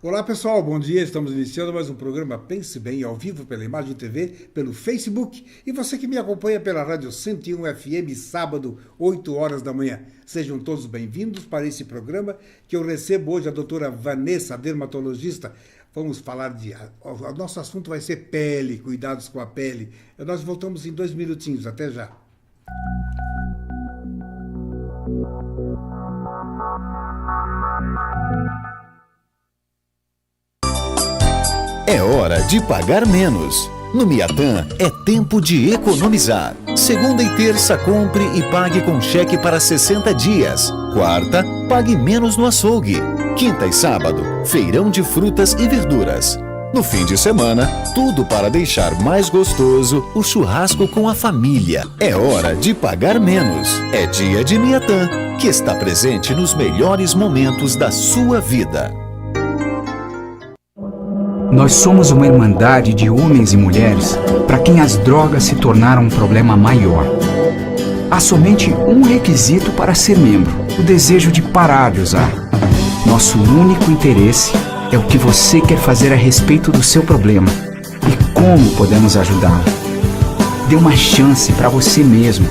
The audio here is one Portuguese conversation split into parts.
Olá pessoal, bom dia. Estamos iniciando mais um programa Pense Bem, ao vivo pela Imagem TV, pelo Facebook e você que me acompanha pela Rádio 101 FM, sábado, 8 horas da manhã. Sejam todos bem-vindos para esse programa que eu recebo hoje a doutora Vanessa, a dermatologista. Vamos falar o nosso assunto vai ser pele, cuidados com a pele. Nós voltamos em 2 minutinhos, até já. É hora de pagar menos. No Miatã é tempo de economizar. Segunda e terça, compre e pague com cheque para 60 dias. Quarta, pague menos no açougue. Quinta e sábado, feirão de frutas e verduras. No fim de semana, tudo para deixar mais gostoso o churrasco com a família. É hora de pagar menos. É dia de Miatã, que está presente nos melhores momentos da sua vida. Nós somos uma irmandade de homens e mulheres para quem as drogas se tornaram um problema maior. Há somente um requisito para ser membro: o desejo de parar de usar. Nosso único interesse é o que você quer fazer a respeito do seu problema e como podemos ajudá-lo. Dê uma chance para você mesmo.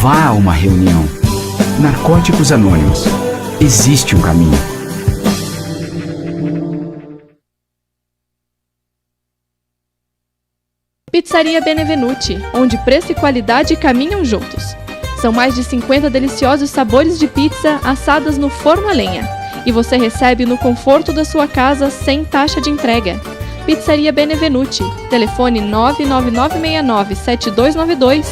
Vá a uma reunião. Narcóticos Anônimos. Existe um caminho. Pizzaria Benevenuti, onde preço e qualidade caminham juntos. São mais de 50 deliciosos sabores de pizza assadas no forno a lenha. E você recebe no conforto da sua casa sem taxa de entrega. Pizzaria Benevenuti, telefone 99969-7292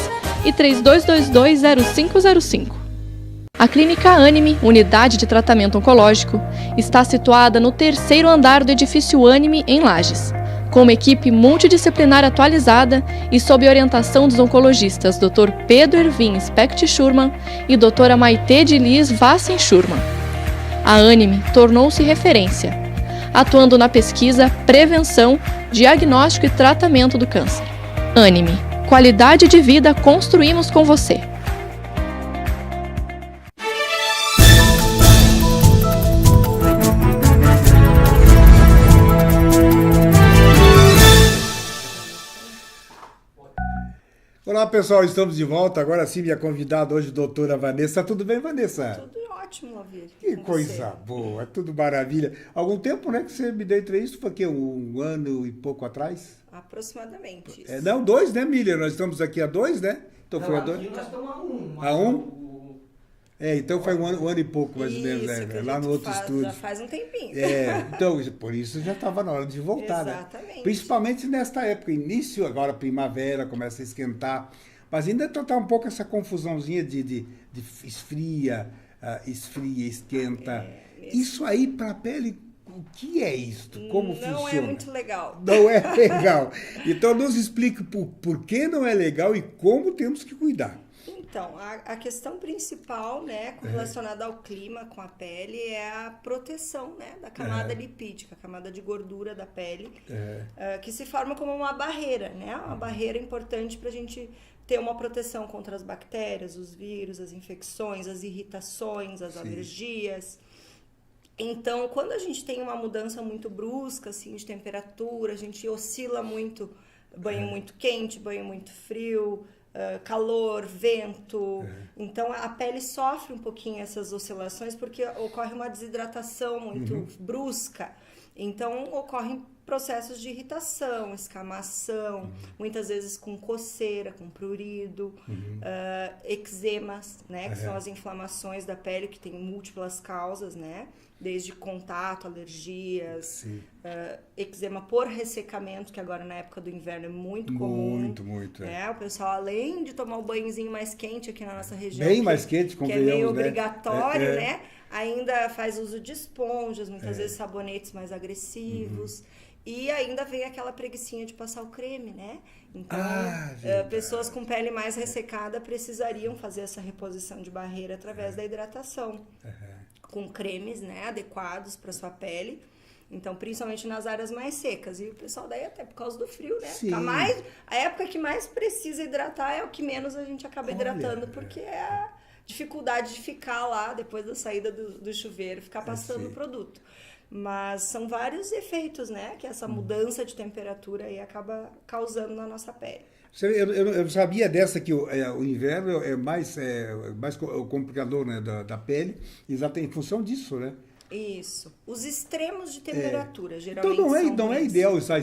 e 3222-0505. A Clínica Anime, unidade de tratamento oncológico, está situada no 3º andar do edifício Anime, em Lages. Com uma equipe multidisciplinar atualizada e sob orientação dos oncologistas Dr. Pedro Ervin Specht Schurman e Dra. Maite de Liz Vassen Schurman. A Anime tornou-se referência, atuando na pesquisa, prevenção, diagnóstico e tratamento do câncer. Anime, qualidade de vida construímos com você. Olá pessoal, estamos de volta. Agora sim, minha convidada hoje, doutora Vanessa. Tudo bem, Vanessa? Tudo ótimo, Lavir. Que coisa boa, tudo maravilha. Algum tempo, né, que você me deu entrevista, foi aqui um ano e pouco atrás? Aproximadamente. Não, 2, né, Miller? Nós estamos aqui há 2, né? Então foi há 2? Nós estamos a 1. A 1? Então foi um ano e pouco, mais ou menos, lá no outro estúdio. Já faz um tempinho. Então, por isso já estava na hora de voltar, Exatamente. Né? Principalmente nesta época, início, agora primavera, começa a esquentar, mas ainda está um pouco essa confusãozinha de esfria, esquenta. Isso aí para a pele, o que é isto? Como funciona? Não é muito legal. Não é legal. Então nos explique por que não é legal e como temos que cuidar. Então, a questão principal, né, relacionada ao clima, com a pele, é a proteção, né, da camada lipídica, a camada de gordura da pele, que se forma como uma barreira, né, uma barreira importante para a gente ter uma proteção contra as bactérias, os vírus, as infecções, as irritações, as alergias. Então, quando a gente tem uma mudança muito brusca, assim, de temperatura, a gente oscila muito, banho muito quente, banho muito frio, calor, vento. Então a pele sofre um pouquinho essas oscilações porque ocorre uma desidratação muito brusca. Então ocorrem processos de irritação, escamação, muitas vezes com coceira, com prurido, eczemas, né, que são as inflamações da pele que tem múltiplas causas, né? Desde contato, alergias, eczema por ressecamento, que agora na época do inverno é muito comum. Muito. Né? O pessoal, além de tomar um banhozinho mais quente aqui na nossa região, bem mais quente, que é meio né? obrigatório, né? Ainda faz uso de esponjas, muitas vezes sabonetes mais agressivos. E ainda vem aquela preguicinha de passar o creme, né? Então, pessoas com pele mais ressecada precisariam fazer essa reposição de barreira através da hidratação. Com cremes, né, adequados para sua pele. Então, principalmente nas áreas mais secas. E o pessoal daí até por causa do frio, né? A época que mais precisa hidratar é o que menos a gente acaba hidratando, porque é a dificuldade de ficar lá depois da saída do chuveiro, ficar passando o produto. Mas são vários efeitos, né, que essa mudança de temperatura aí acaba causando na nossa pele. Eu sabia dessa que o inverno é mais complicador, né, da pele, exatamente em função disso, né? Isso. Os extremos de temperatura, geralmente então não é ideal usar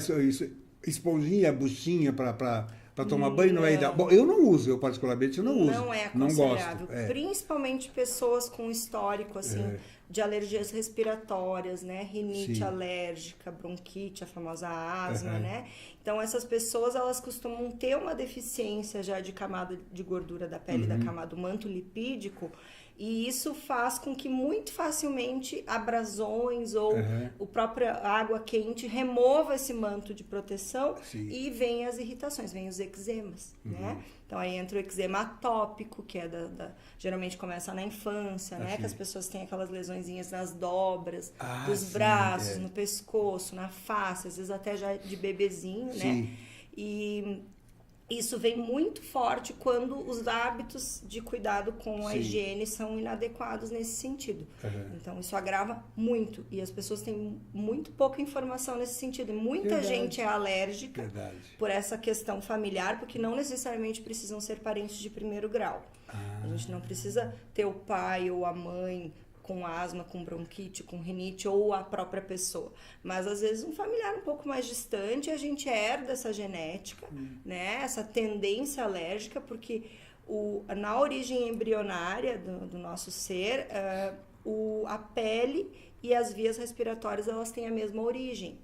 esponjinha, buchinha para tomar banho, não é ideal. Bom, eu não uso, eu particularmente não uso. Não é aconselhável. Principalmente pessoas com histórico, assim, de alergias respiratórias, né? Rinite alérgica, bronquite, a famosa asma, né? Então, essas pessoas, elas costumam ter uma deficiência já de camada de gordura da pele, da camada do manto lipídico, e isso faz com que muito facilmente abrasões ou a própria água quente remova esse manto de proteção e vem as irritações, vem os eczemas, né? Então aí entra o eczema atópico, que é geralmente começa na infância, né? Que as pessoas têm aquelas lesõezinhas nas dobras, dos braços, no pescoço, na face, às vezes até já de bebezinho, né? E isso vem muito forte quando os hábitos de cuidado com a higiene são inadequados nesse sentido. Então, isso agrava muito. E as pessoas têm muito pouca informação nesse sentido. E muita gente é alérgica por essa questão familiar, porque não necessariamente precisam ser parentes de primeiro grau. A gente não precisa ter o pai ou a mãe com asma, com bronquite, com rinite, ou a própria pessoa. Mas, às vezes, um familiar um pouco mais distante, a gente herda essa genética, né? Essa tendência alérgica, porque na origem embrionária do nosso ser, a pele e as vias respiratórias, elas têm a mesma origem.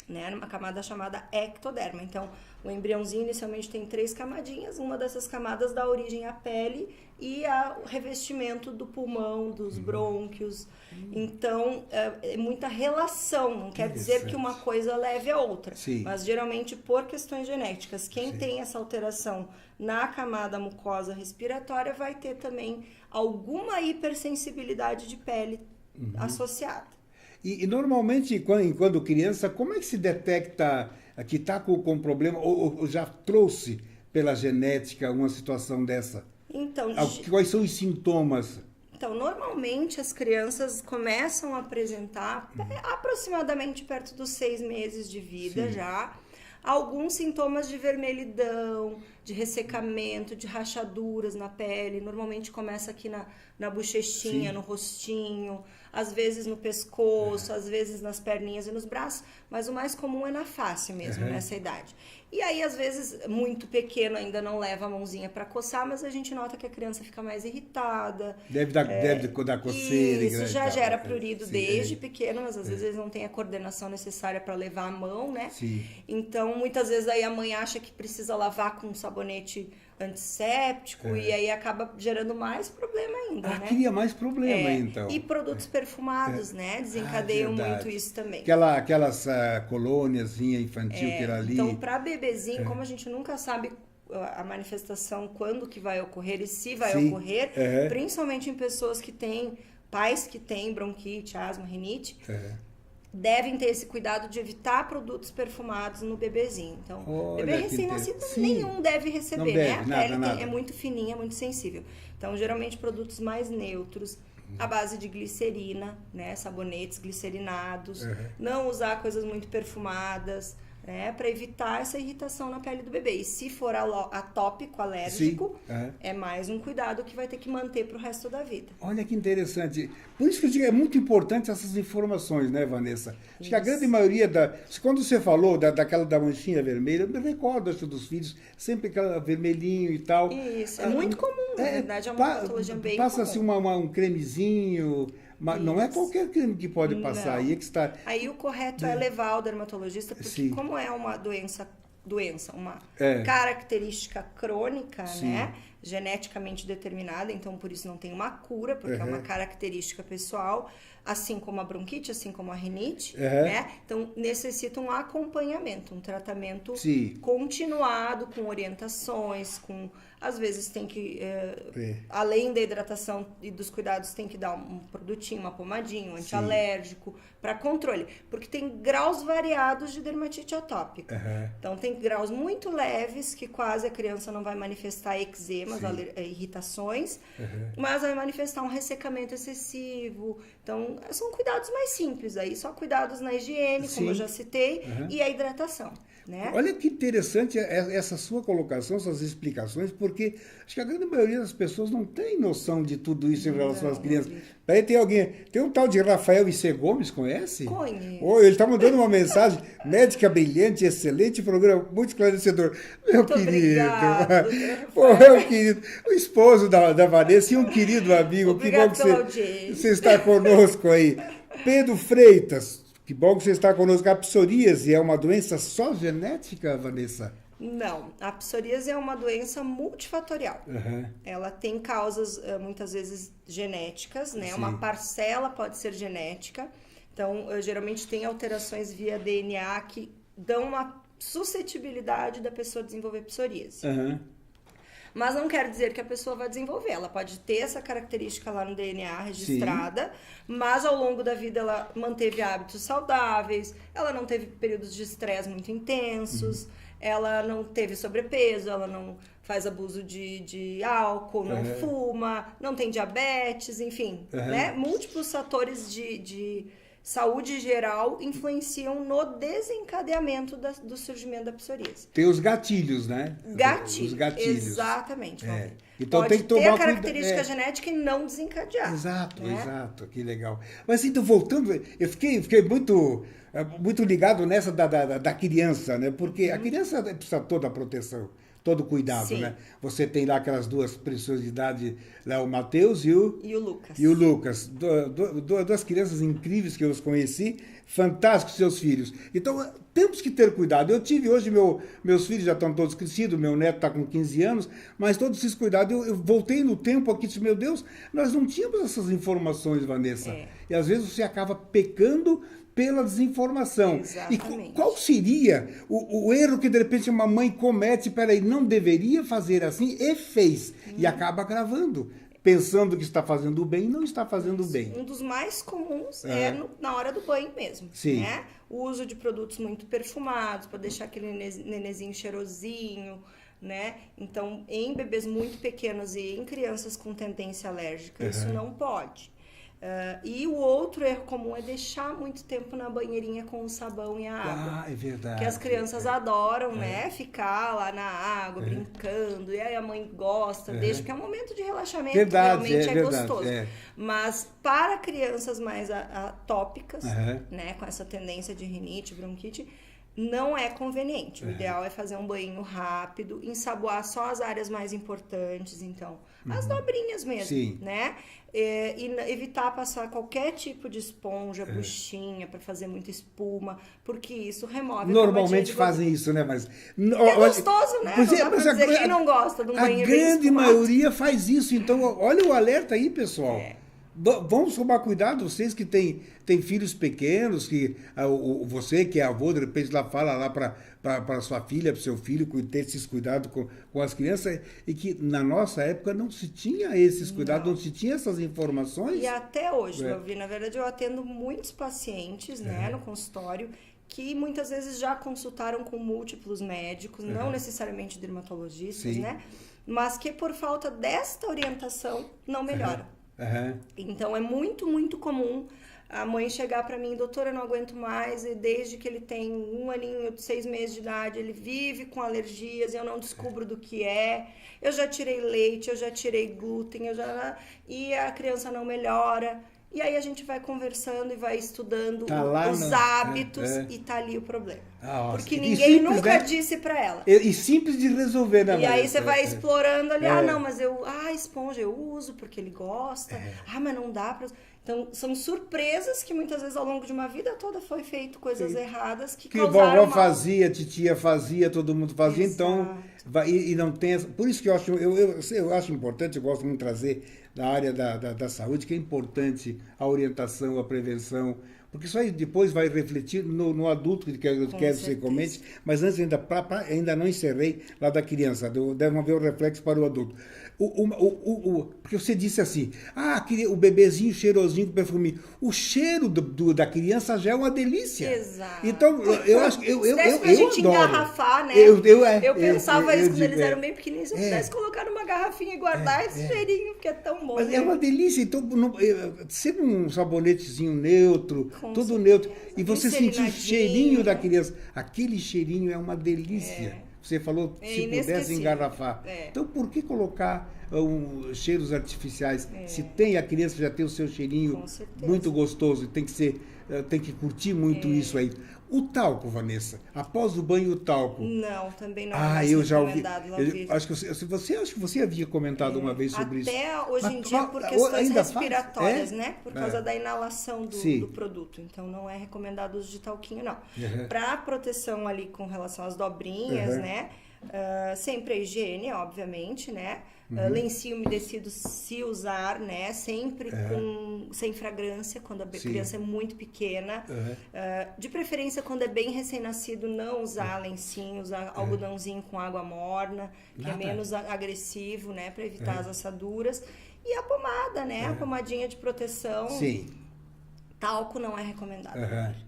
Né, numa camada chamada ectoderma. Então, o embriãozinho inicialmente tem 3 camadinhas, uma dessas camadas dá origem à pele e ao revestimento do pulmão, dos brônquios. Então, é muita relação, não quer dizer que uma coisa leve a outra, mas geralmente por questões genéticas. Quem tem essa alteração na camada mucosa respiratória vai ter também alguma hipersensibilidade de pele associada. E normalmente, quando criança, como é que se detecta que está com problema ou já trouxe pela genética uma situação dessa? Então, quais são os sintomas? Então, normalmente as crianças começam a apresentar aproximadamente perto dos 6 meses de vida já, alguns sintomas de vermelhidão, de ressecamento, de rachaduras na pele. Normalmente começa aqui na bochechinha, no rostinho, às vezes no pescoço, às vezes nas perninhas e nos braços, mas o mais comum é na face mesmo, nessa idade. E aí, às vezes, muito pequeno ainda não leva a mãozinha para coçar, mas a gente nota que a criança fica mais irritada. Deve dar coceira. Isso já gera prurido desde pequeno, mas às vezes eles não têm a coordenação necessária para levar a mão, né? Então, muitas vezes aí a mãe acha que precisa lavar com sabonete antisséptico e aí acaba gerando mais problema ainda, né? Cria mais problema, então. E produtos perfumados, né? Desencadeiam muito isso também. Aquelas colôniazinha infantil que era ali. Então, para bebezinho, como a gente nunca sabe a manifestação, quando que vai ocorrer e se vai ocorrer, principalmente em pessoas que têm, pais que têm bronquite, asma, rinite, devem ter esse cuidado de evitar produtos perfumados no bebezinho. Então, bebê recém-nascido nenhum deve receber, né? A pele é muito fininha, muito sensível. Então, geralmente, produtos mais neutros, à base de glicerina, né? Sabonetes glicerinados. Não usar coisas muito perfumadas, né, para evitar essa irritação na pele do bebê. E se for atópico, alérgico, é mais um cuidado que vai ter que manter para o resto da vida. Olha que interessante. Por isso que eu digo, é muito importante essas informações, né, Vanessa? Acho que a grande maioria quando você falou da manchinha vermelha, eu me recordo, acho, dos filhos, sempre aquela vermelhinho e tal. Isso, é muito comum, na verdade, é uma patologia bem passa-se um cremezinho. Mas não é qualquer creme que pode passar. Aí é que está. Aí o correto é levar ao dermatologista, porque como é uma doença, uma característica crônica, né? Geneticamente determinada, então por isso não tem uma cura, porque é uma característica pessoal, assim como a bronquite, assim como a rinite, né? Então necessita um acompanhamento, um tratamento continuado, com orientações, às vezes tem que, além da hidratação e dos cuidados, tem que dar um produtinho, uma pomadinha, um antialérgico, para controle. Porque tem graus variados de dermatite atópica. Então, tem graus muito leves, que quase a criança não vai manifestar eczema, umas irritações, mas vai manifestar um ressecamento excessivo. Então, são cuidados mais simples aí, só cuidados na higiene, como eu já citei, e a hidratação. Né? Olha que interessante essa sua colocação, suas explicações, porque acho que a grande maioria das pessoas não tem noção de tudo isso em relação às crianças. Aí tem um tal de Rafael Icê Gomes, conhece? Conheço. Oh, ele está mandando uma mensagem, médica brilhante, excelente programa, muito esclarecedor. Meu muito querido, obrigado, meu querido, o esposo da Vanessa e um querido amigo, obrigado que bom que você está conosco aí. Pedro Freitas. Que bom que você está conosco. A psoríase é uma doença só genética, Vanessa? Não, a psoríase é uma doença multifatorial. Ela tem causas, muitas vezes, genéticas, né? Sim. Uma parcela pode ser genética. Então, geralmente tem alterações via DNA que dão uma suscetibilidade da pessoa desenvolver psoríase. Mas não quer dizer que a pessoa vai desenvolver. Ela pode ter essa característica lá no DNA registrada, mas ao longo da vida ela manteve hábitos saudáveis, ela não teve períodos de estresse muito intensos, ela não teve sobrepeso, ela não faz abuso de álcool, não fuma, não tem diabetes, enfim, né? Múltiplos fatores de saúde geral influenciam no desencadeamento do surgimento da psoríase. Tem os gatilhos, né? Gatilhos. Os gatilhos. Exatamente. Então pode tem que tomar ter a característica cuidado. genética e não desencadear. Exato, né? exato. Que legal. Mas então, voltando, eu fiquei muito ligado nessa da criança, né? Porque a criança precisa toda a proteção, todo o cuidado, Sim. né? Você tem lá aquelas duas preciosidades, lá o Matheus e o Lucas. E o Lucas, duas crianças incríveis que eu os conheci, fantásticos seus filhos. Então, temos que ter cuidado. Eu tive hoje, meus filhos já estão todos crescidos, meu neto está com 15 anos, mas todos esses cuidados, eu voltei no tempo aqui e disse, meu Deus, nós não tínhamos essas informações, Vanessa. E às vezes você acaba pecando pela desinformação. Exatamente. E qual seria o erro que de repente uma mãe comete, peraí, não deveria fazer assim e fez, e acaba agravando, pensando que está fazendo bem e não está fazendo bem. Um dos mais comuns é na hora do banho mesmo. Sim. Né? O uso de produtos muito perfumados, para deixar aquele nenezinho cheirosinho, né? Então, em bebês muito pequenos e em crianças com tendência alérgica, isso não pode. E o outro erro comum é deixar muito tempo na banheirinha com o sabão e a água. Ah, é verdade. Que as crianças adoram, né? Ficar lá na água, brincando. E aí a mãe gosta, deixa, porque é um momento de relaxamento, Verdade, realmente é verdade, gostoso. Mas para crianças mais atópicas, né? Com essa tendência de rinite, bronquite, não é conveniente. O ideal é fazer um banho rápido, ensaboar só as áreas mais importantes, então, as dobrinhas mesmo, Sim. né? E evitar passar qualquer tipo de esponja, buchinha, para fazer muita espuma, porque isso remove Normalmente fazem isso, né? Mas é gostoso, né? Não dá pra dizer quem não gosta de um banho bem A grande espumado. maioria faz isso. Então, olha o alerta aí, pessoal. Vamos tomar cuidado, vocês que têm filhos pequenos, que você que é avô, de repente lá fala lá para sua filha, para o seu filho, ter esses cuidados com as crianças, e que na nossa época não se tinha esses cuidados, não se tinha essas informações. E até hoje, na verdade, eu atendo muitos pacientes né, no consultório que muitas vezes já consultaram com múltiplos médicos, não necessariamente dermatologistas, né? Mas que por falta desta orientação não melhoram. Então é muito, muito comum a mãe chegar para mim, doutora, eu não aguento mais, e desde que ele tem 1 aninho, 6 meses de idade, ele vive com alergias e eu não descubro do que é. Eu já tirei leite, eu já tirei glúten, e a criança não melhora. E aí a gente vai conversando e vai estudando os hábitos e tá ali o problema. Porque ninguém simples, nunca disse pra ela. E simples de resolver, né? E aí você vai explorando ali, não, mas esponja eu uso porque ele gosta. Mas não dá pra... Então, são surpresas que muitas vezes ao longo de uma vida toda foi feito coisas erradas que causaram vovó fazia, titia fazia, todo mundo fazia. Exato. Então, e não tem... Por isso que eu acho importante, eu gosto muito de trazer da área da saúde, que é importante a orientação, a prevenção, Porque isso aí depois vai refletir no adulto que quero que você comente, mas antes ainda não encerrei lá da criança, deve haver um reflexo para o adulto. Porque você disse assim, o bebezinho cheirosinho com perfuminho. O cheiro da criança já é uma delícia. Exato. Então, eu acho que eu pra gente adoro. Engarrafar, né? Eu pensava isso quando eles eram bem pequenininhos. Se eu pudesse colocar numa garrafinha e guardar esse cheirinho, porque é tão bom. Mas é uma delícia. Então, sempre um sabonetezinho neutro, tudo neutro. E você sentir o cheirinho da criança. Aquele cheirinho é uma delícia. Você falou se pudesse engarrafar. Então, por que colocar cheiros artificiais? Se tem, a criança já tem o seu cheirinho muito gostoso, tem que curtir muito isso aí. O talco, Vanessa, após o banho, o talco. Não, também não. Eu já ouvi. Acho que você havia comentado uma vez sobre isso. Até hoje em dia, por questões respiratórias, né? Por causa da inalação do produto. Então, não é recomendado o uso de talquinho, não. Para proteção ali com relação às dobrinhas, né? Sempre a higiene, obviamente, né? Lencinho umedecido, se usar, né? Sempre sem fragrância, quando a criança é muito pequena. De preferência, quando é bem recém-nascido, não usar lencinho, usar algodãozinho com água morna, que é menos agressivo, né? Para evitar as assaduras. E a pomada, né? A pomadinha de proteção. Sim. Talco não é recomendado.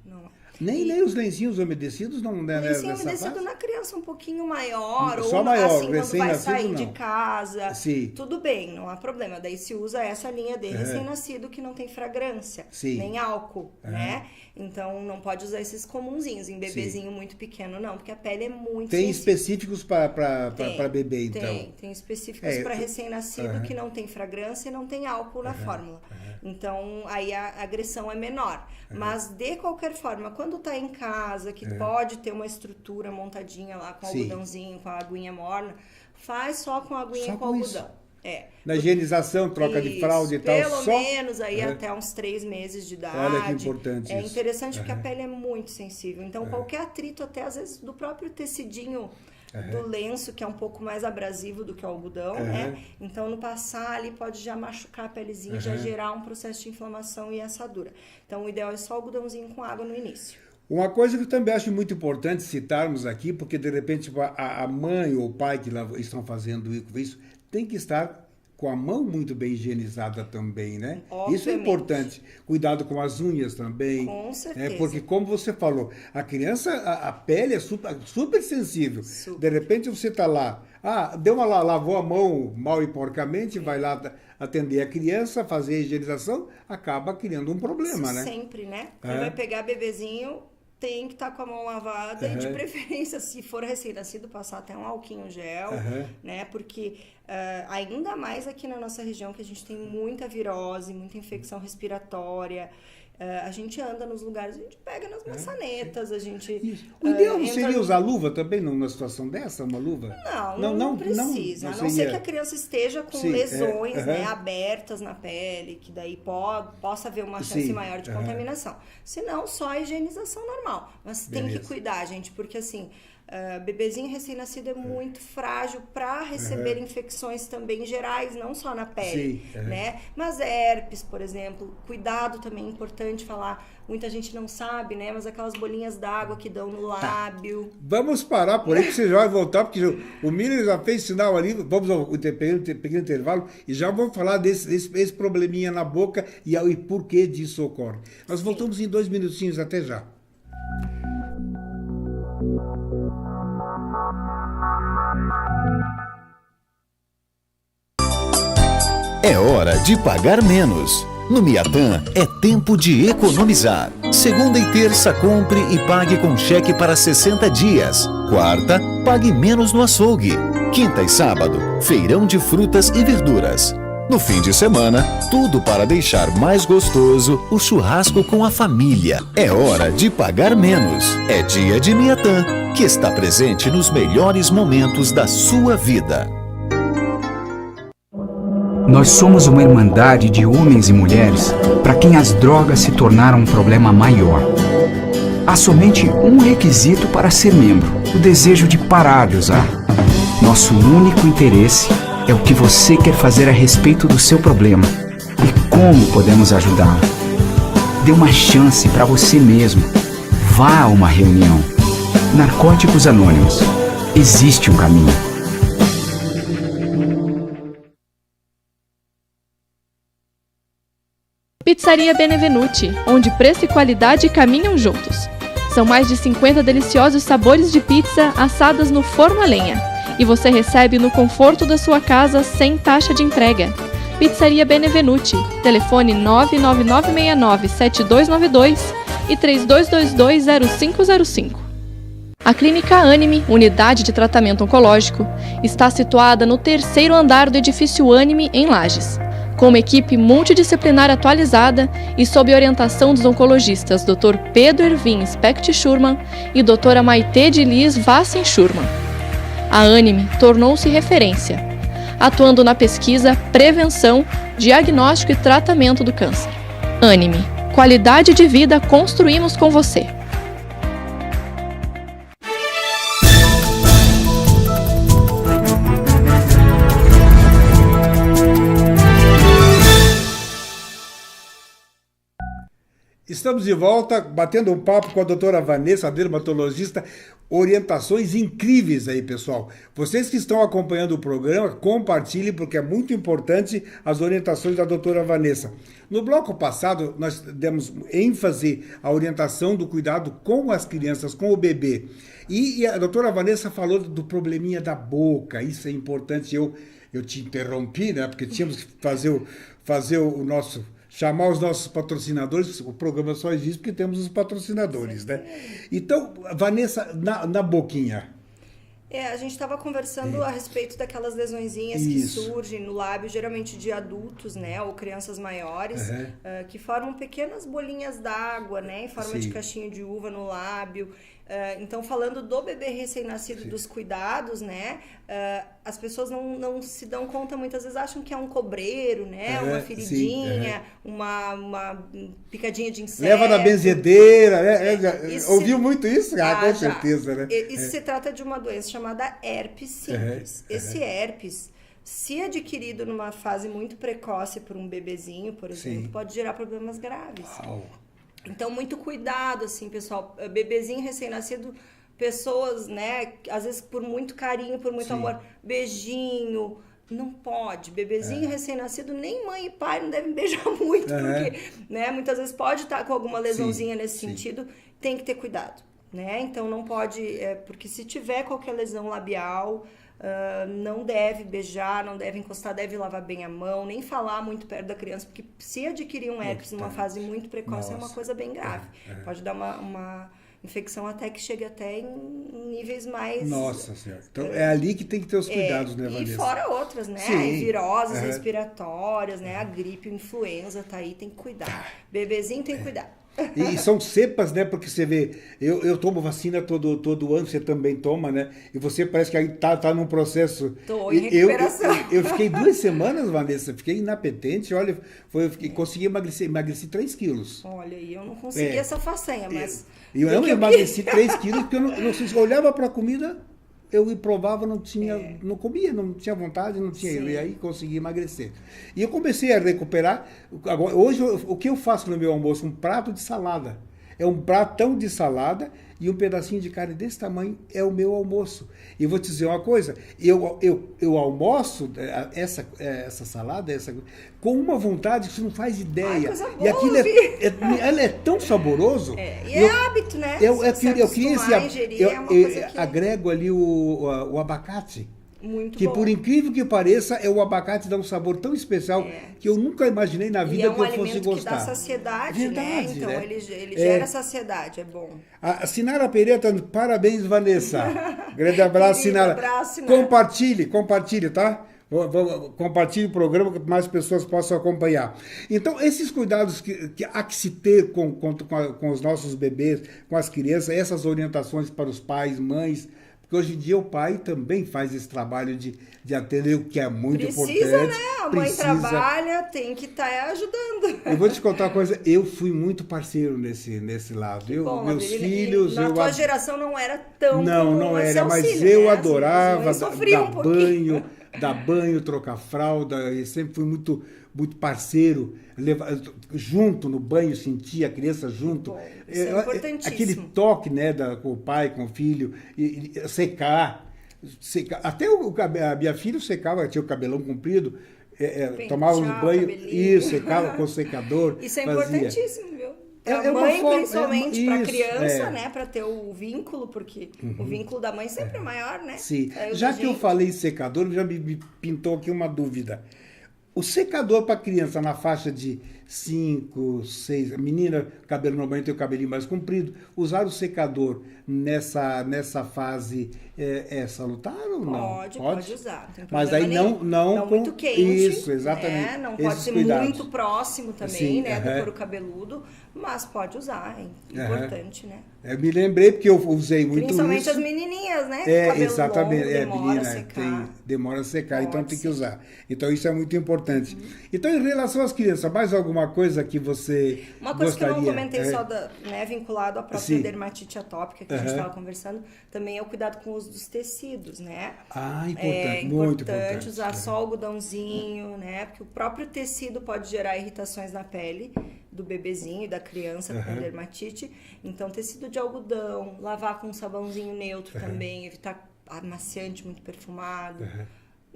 Não é. Nem os lencinhos umedecidos não, né? Lencinho umedecido na criança um pouquinho maior, só ou maior, assim, quando vai sair não. de casa, Sim. Tudo bem, não há problema. Daí se usa essa linha de recém-nascido que não tem fragrância, nem álcool, né? Então não pode usar esses comunzinhos em bebezinho muito pequeno, não, porque a pele é muito Tem sensível. Específicos para bebê, então? Tem específicos para recém-nascido que não tem fragrância e não tem álcool na fórmula. Então, aí a agressão é menor. Mas, de qualquer forma, quando tá em casa, que pode ter uma estrutura montadinha lá com algodãozinho, com a aguinha morna, faz só com a aguinha com algodão. Na higienização, troca de fralda e tal, pelo menos aí até uns 3 meses de idade. Olha que importante É isso. interessante porque a pele é muito sensível. Então, qualquer atrito, até às vezes do próprio tecidinho do lenço, que é um pouco mais abrasivo do que o algodão, né? Então, no passar ali pode já machucar a pelezinha, já gerar um processo de inflamação e assadura. Então, o ideal é só algodãozinho com água no início. Uma coisa que eu também acho muito importante citarmos aqui, porque de repente a mãe ou o pai que lá estão fazendo isso, tem que estar com a mão muito bem higienizada também, né? Obviamente. Isso é importante. Cuidado com as unhas também. Com certeza. Porque, como você falou, a criança, a pele é super sensível. De repente você está lá, lavou a mão mal e porcamente, vai lá atender a criança, fazer a higienização, acaba criando um problema, né? Sempre, né? Quando vai pegar bebezinho, tem que estar com a mão lavada e, de preferência, se for recém-nascido, passar até um álcool gel, né? Porque ainda mais aqui na nossa região, que a gente tem muita virose, muita infecção respiratória. A gente anda nos lugares, a gente pega nas maçanetas, a gente... Isso. O ideal não seria usar luva também numa situação dessa, uma luva? Não precisa. A não ser que a criança esteja com lesões né, abertas na pele, que daí possa haver uma chance maior de contaminação. Se não, só a higienização normal. Mas tem que cuidar, gente, porque assim... bebezinho recém-nascido é muito frágil para receber infecções também gerais, não só na pele, né? Mas herpes, por exemplo, cuidado também é importante falar. Muita gente não sabe, né? Mas aquelas bolinhas d'água que dão no lábio. Vamos parar por aí, que você já vai voltar, porque o Miller já fez sinal ali. Vamos ao pequeno intervalo e já vamos falar desse probleminha na boca e por que disso ocorre. Nós voltamos em 2 minutinhos, até já. É hora de pagar menos. No Miatã é tempo de economizar. Segunda e terça, compre e pague com cheque para 60 dias. Quarta, pague menos no açougue. Quinta e sábado, feirão de frutas e verduras. No fim de semana, tudo para deixar mais gostoso o churrasco com a família. É hora de pagar menos. É dia de Miatã, que está presente nos melhores momentos da sua vida. Nós somos uma irmandade de homens e mulheres para quem as drogas se tornaram um problema maior. Há somente um requisito para ser membro: o desejo de parar de usar. Nosso único interesse é o que você quer fazer a respeito do seu problema e como podemos ajudá-lo. Dê uma chance para você mesmo. Vá a uma reunião. Narcóticos Anônimos. Existe um caminho. Pizzaria Benevenuti, onde preço e qualidade caminham juntos. São mais de 50 deliciosos sabores de pizza assadas no forno a lenha. E você recebe no conforto da sua casa sem taxa de entrega. Pizzaria Benevenuti, telefone 99969-7292 e 3222-0505. A Clínica Anime, unidade de tratamento oncológico, está situada no 3º andar do edifício Anime, em Lages. Com uma equipe multidisciplinar atualizada e sob orientação dos oncologistas Dr. Pedro Ervin Specht Schurman e Dra. Maite de Liz Vassen Schurman. A Anime tornou-se referência, atuando na pesquisa, prevenção, diagnóstico e tratamento do câncer. Anime, qualidade de vida construímos com você. Estamos de volta, batendo um papo com a doutora Vanessa, a dermatologista. Orientações incríveis aí, pessoal. Vocês que estão acompanhando o programa, compartilhem, porque é muito importante as orientações da doutora Vanessa. No bloco passado, nós demos ênfase à orientação do cuidado com as crianças, com o bebê. E a doutora Vanessa falou do probleminha da boca. Isso é importante. Eu te interrompi, né? Porque tínhamos que fazer o nosso... chamar os nossos patrocinadores. O programa só existe porque temos os patrocinadores, né? Então, Vanessa, na boquinha. A gente estava conversando a respeito daquelas lesõezinhas que surgem no lábio, geralmente de adultos, né? Ou crianças maiores, que formam pequenas bolinhas d'água, né? Em forma de caixinha de uva no lábio. Então, falando do bebê recém-nascido, dos cuidados, né? As pessoas não se dão conta, muitas vezes acham que é um cobreiro, né? Uma feridinha, uma picadinha de inseto. Leva na benzedeira, né? Ouviu muito isso? Com certeza, né? Isso se trata de uma doença chamada herpes simples. Esse herpes, se adquirido numa fase muito precoce por um bebezinho, por exemplo, pode gerar problemas graves. Uau. Então, muito cuidado, assim, pessoal. Bebezinho recém-nascido, pessoas, né, às vezes por muito carinho, por muito amor, beijinho, não pode. Bebezinho recém-nascido, nem mãe e pai não devem beijar muito, porque, né, muitas vezes pode estar com alguma lesãozinha nesse sentido, tem que ter cuidado, né? Então, não pode, porque se tiver qualquer lesão labial... não deve beijar, não deve encostar, deve lavar bem a mão, nem falar muito perto da criança, porque se adquirir um herpes numa fase muito precoce, é uma coisa bem grave. Pode dar uma infecção até que chegue até em níveis mais... Nossa Senhora. Então é ali que tem que ter os cuidados, né, Vanessa? E fora outras, né? Viroses respiratórias, né? A gripe, a influenza, tá aí, tem que cuidar. Bebezinho tem que cuidar. E são cepas, né? Porque você vê, eu tomo vacina todo ano, você também toma, né? E você parece que aí tá num processo... Tô em recuperação. Eu fiquei 2 semanas, Vanessa, fiquei inapetente, olha, consegui emagreci 3 quilos. Olha, e eu não consegui essa façanha, mas... Eu emagreci 3 quilos, porque eu não sei, eu olhava para a comida... Eu provava, não comia, não tinha vontade, não tinha. E aí consegui emagrecer. E eu comecei a recuperar. Agora, hoje, o que eu faço no meu almoço? Um prato de salada. É um pratão de salada e um pedacinho de carne desse tamanho é o meu almoço. E eu vou te dizer uma coisa, eu almoço essa salada com uma vontade que você não faz ideia. Coisa boa, e aquilo ela é tão saboroso. Hábito, né? Eu agrego ali o abacate. Muito que bom. Por incrível que pareça, o abacate dá um sabor tão especial que eu nunca imaginei na vida que eu fosse gostar. E é um alimento que dá saciedade, verdade, né? Então né? ele gera saciedade, é bom. A Sinara Pereira, parabéns, Vanessa. Grande abraço, Sinara. Abraço, Sinara. Compartilhe, tá? Compartilhe o programa para que mais pessoas possam acompanhar. Então, esses cuidados que há que se ter com os nossos bebês, com as crianças, essas orientações para os pais, mães, porque hoje em dia o pai também faz esse trabalho de atender, o que é muito importante. Precisa, né? A mãe trabalha, tem que estar ajudando. Eu vou te contar uma coisa, eu fui muito parceiro nesse lado. Meus filhos... Na tua geração não era tão Não era, mas eu adorava dar banho, dar banho, trocar fralda, e sempre fui muito, muito parceiro, junto no banho, sentir a criança junto. Bom, isso é importantíssimo. Aquele toque, né, com o pai, com o filho, e secar. Até a minha filha secava, tinha o cabelão comprido, tomava um banho, isso, secava com o secador. Isso é fazia. Importantíssimo, viu? Para a mãe, principalmente, para a criança, né? Para ter o vínculo, porque o vínculo da mãe sempre é maior, né? Sim. Já que eu falei em secador, já me pintou aqui uma dúvida. O secador para criança na faixa de 5, 6, menina, cabelo normalmente tem o cabelinho mais comprido, usar o secador nessa fase é salutar ou não? Pode usar. Mas aí não muito quente. Isso, exatamente. Né? Não pode ser muito próximo também, sim, né, do couro cabeludo, mas pode usar, é importante, né? Eu me lembrei porque eu usei muito principalmente isso. As menininhas, né? Cabelo exatamente. Longo, demora a secar. Demora a secar, então tem que usar. Então isso é muito importante. Então, em relação às crianças, mais alguma coisa que você Uma coisa gostaria? que eu não comentei só vinculado à própria dermatite atópica que a gente estava conversando, também é o cuidado com o uso dos tecidos, né? Importante, é muito importante. Usar só algodãozinho, né? Porque o próprio tecido pode gerar irritações na pele do bebezinho e da criança com dermatite. Então, tecido de algodão, lavar com um sabãozinho neutro também, evitar amaciante muito perfumado.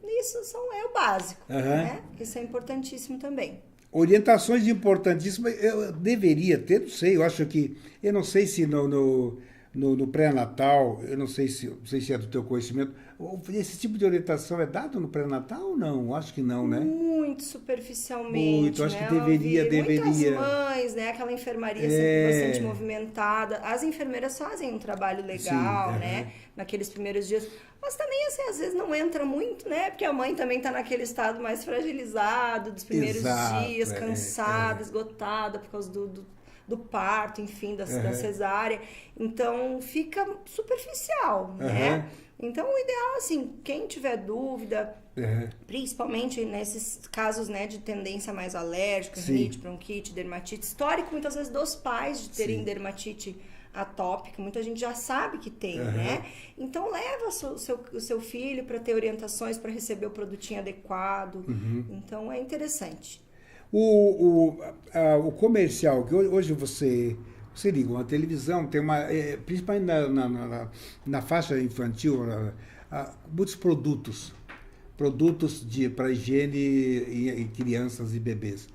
Isso é o básico, né? Isso é importantíssimo também. Orientações importantíssimas, eu deveria ter, não sei, eu não sei se no pré-natal, eu não sei se é do teu conhecimento, esse tipo de orientação é dado no pré-natal ou não? Acho que não, né? Muito superficialmente, muito, acho né? que deveria. Muitas mães, né? Aquela enfermaria sempre bastante movimentada. As enfermeiras fazem um trabalho legal, né? Naqueles primeiros dias. Mas também, assim, às vezes não entra muito, né? Porque a mãe também está naquele estado mais fragilizado dos primeiros dias, cansada, esgotada por causa do parto, enfim, da cesárea. Então, fica superficial, né? Então, o ideal, assim, quem tiver dúvida, principalmente nesses casos, né, de tendência mais alérgica, rinite, bronquite, dermatite, histórico, muitas vezes, dos pais de terem dermatite atópica, muita gente já sabe que tem, né? Então, leva o seu filho para ter orientações, para receber o produtinho adequado. Então, é interessante. O comercial, que hoje você liga uma televisão, tem principalmente na faixa infantil, muitos produtos para higiene em crianças e bebês.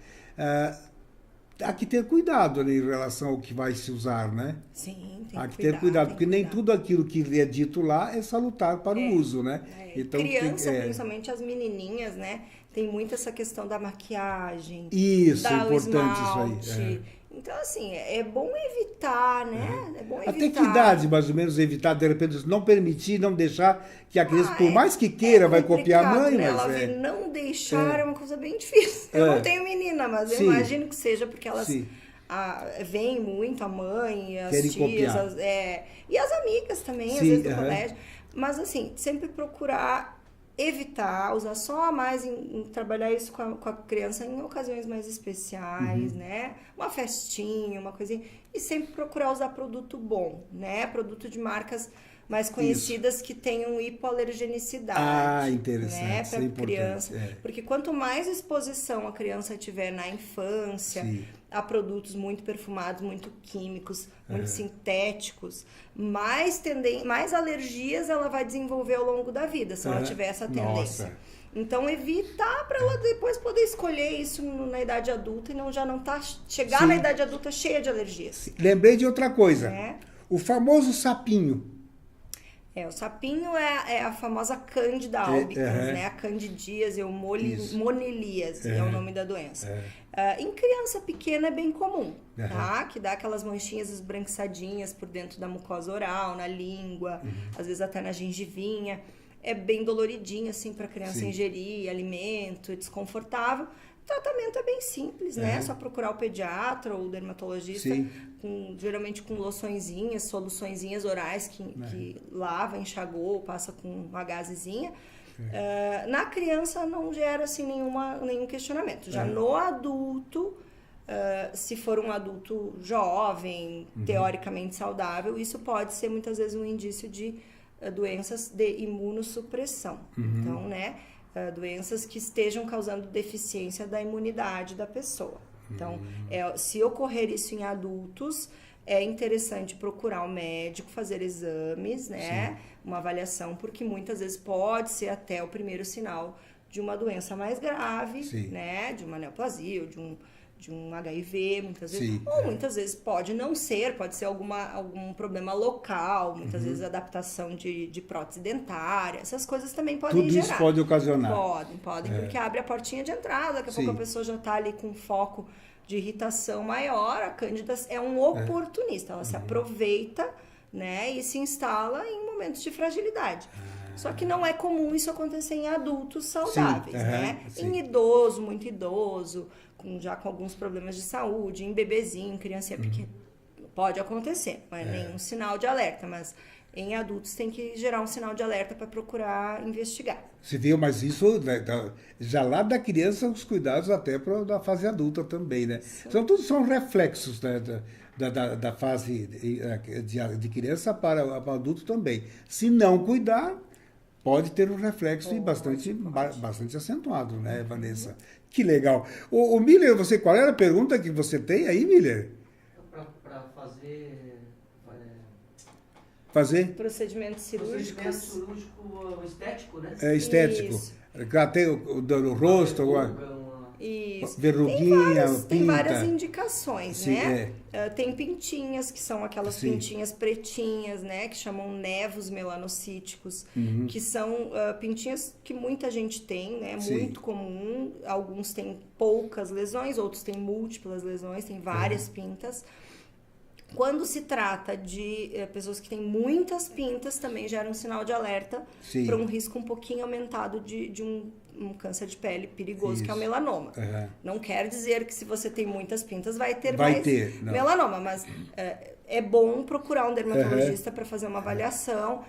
Há que ter cuidado, né, em relação ao que vai se usar, né? Sim, há que ter cuidado, porque nem tudo aquilo que é dito lá é salutar para o uso, né? Então, criança, principalmente as menininhas, né? Tem muito essa questão da maquiagem, isso, é importante esmalte. Isso aí. Então, assim, é bom evitar, né? É bom evitar. Até que idade, mais ou menos, evitar, de repente, não permitir, não deixar que a criança, por mais que queira, vai copiar a mãe, né? mas não deixar é uma coisa bem difícil. Eu não tenho menina, mas eu imagino que seja porque elas veem muito a mãe, as querem tias, e as amigas também, às vezes, do colégio. Mas, assim, sempre procurar evitar, usar só a mais em trabalhar isso com a criança em ocasiões mais especiais, né? Uma festinha, uma coisinha. E sempre procurar usar produto bom, né? Produto de marcas mais conhecidas que tenham hipoalergenicidade. Interessante. Né? Para criança. Porque quanto mais exposição a criança tiver na infância a produtos muito perfumados, muito químicos, muito sintéticos, mais alergias ela vai desenvolver ao longo da vida, se ela tiver essa tendência. Então, evitar para ela depois poder escolher isso na idade adulta e já não chegar na idade adulta cheia de alergias. Lembrei de outra coisa. O famoso sapinho. O sapinho é a famosa Candida albicans, né? A candidíase ou monelíase é o nome da doença. Em criança pequena é bem comum, tá? Que dá aquelas manchinhas esbranquiçadinhas por dentro da mucosa oral, na língua, às vezes até na gengivinha. É bem doloridinho, assim, para a criança ingerir alimento, é desconfortável. O tratamento é bem simples, né? É só procurar o pediatra ou o dermatologista, geralmente com loçõezinhas, soluçõezinhas orais que lava, enxagou, passa com uma gazezinha. Na criança não gera assim, nenhum questionamento. Já no adulto, se for um adulto jovem, teoricamente saudável, isso pode ser muitas vezes um indício de doenças de imunossupressão. Então, né? doenças que estejam causando deficiência da imunidade da pessoa. Então, se ocorrer isso em adultos, é interessante procurar um médico, fazer exames, né? Uma avaliação, porque muitas vezes pode ser até o primeiro sinal de uma doença mais grave, né? De uma neoplasia ou de um HIV, muitas vezes. Ou muitas vezes pode não ser, pode ser algum problema local, muitas vezes adaptação de prótese dentária, essas coisas também podem gerar. Tudo isso pode ocasionar. Podem, porque abre a portinha de entrada, daqui a pouco a pessoa já está ali com foco de irritação maior. A Cândida é um oportunista, ela se aproveita, né, e se instala em momentos de fragilidade. Só que não é comum isso acontecer em adultos saudáveis, né? Em idoso, muito idoso, já com alguns problemas de saúde, em bebezinho, criancinha pequena, pode acontecer, não é nenhum sinal de alerta, mas em adultos tem que gerar um sinal de alerta para procurar investigar. Você viu, mas isso já lá da criança, os cuidados até da fase adulta também, né? São reflexos, né, da fase de criança para adulto também. Se não cuidar, pode ter um reflexo bastante acentuado, né, Vanessa? Que legal. O Miller, qual era a pergunta que você tem aí, Miller? Para fazer procedimento cirúrgico estético, né? Estético. Isso. Até o rosto, Isso. verruguinha, tem pinta. várias indicações, né? Tem pintinhas, que são aquelas pintinhas pretinhas, né? Que chamam nevos melanocíticos, que são pintinhas que muita gente tem, né? Muito comum. Alguns têm poucas lesões, outros têm múltiplas lesões, tem várias pintas. Quando se trata de pessoas que têm muitas pintas, também gera um sinal de alerta para um risco um pouquinho aumentado de um câncer de pele perigoso, que é o melanoma. Não quer dizer que se você tem muitas pintas vai ter melanoma, mas é bom procurar um dermatologista para fazer uma avaliação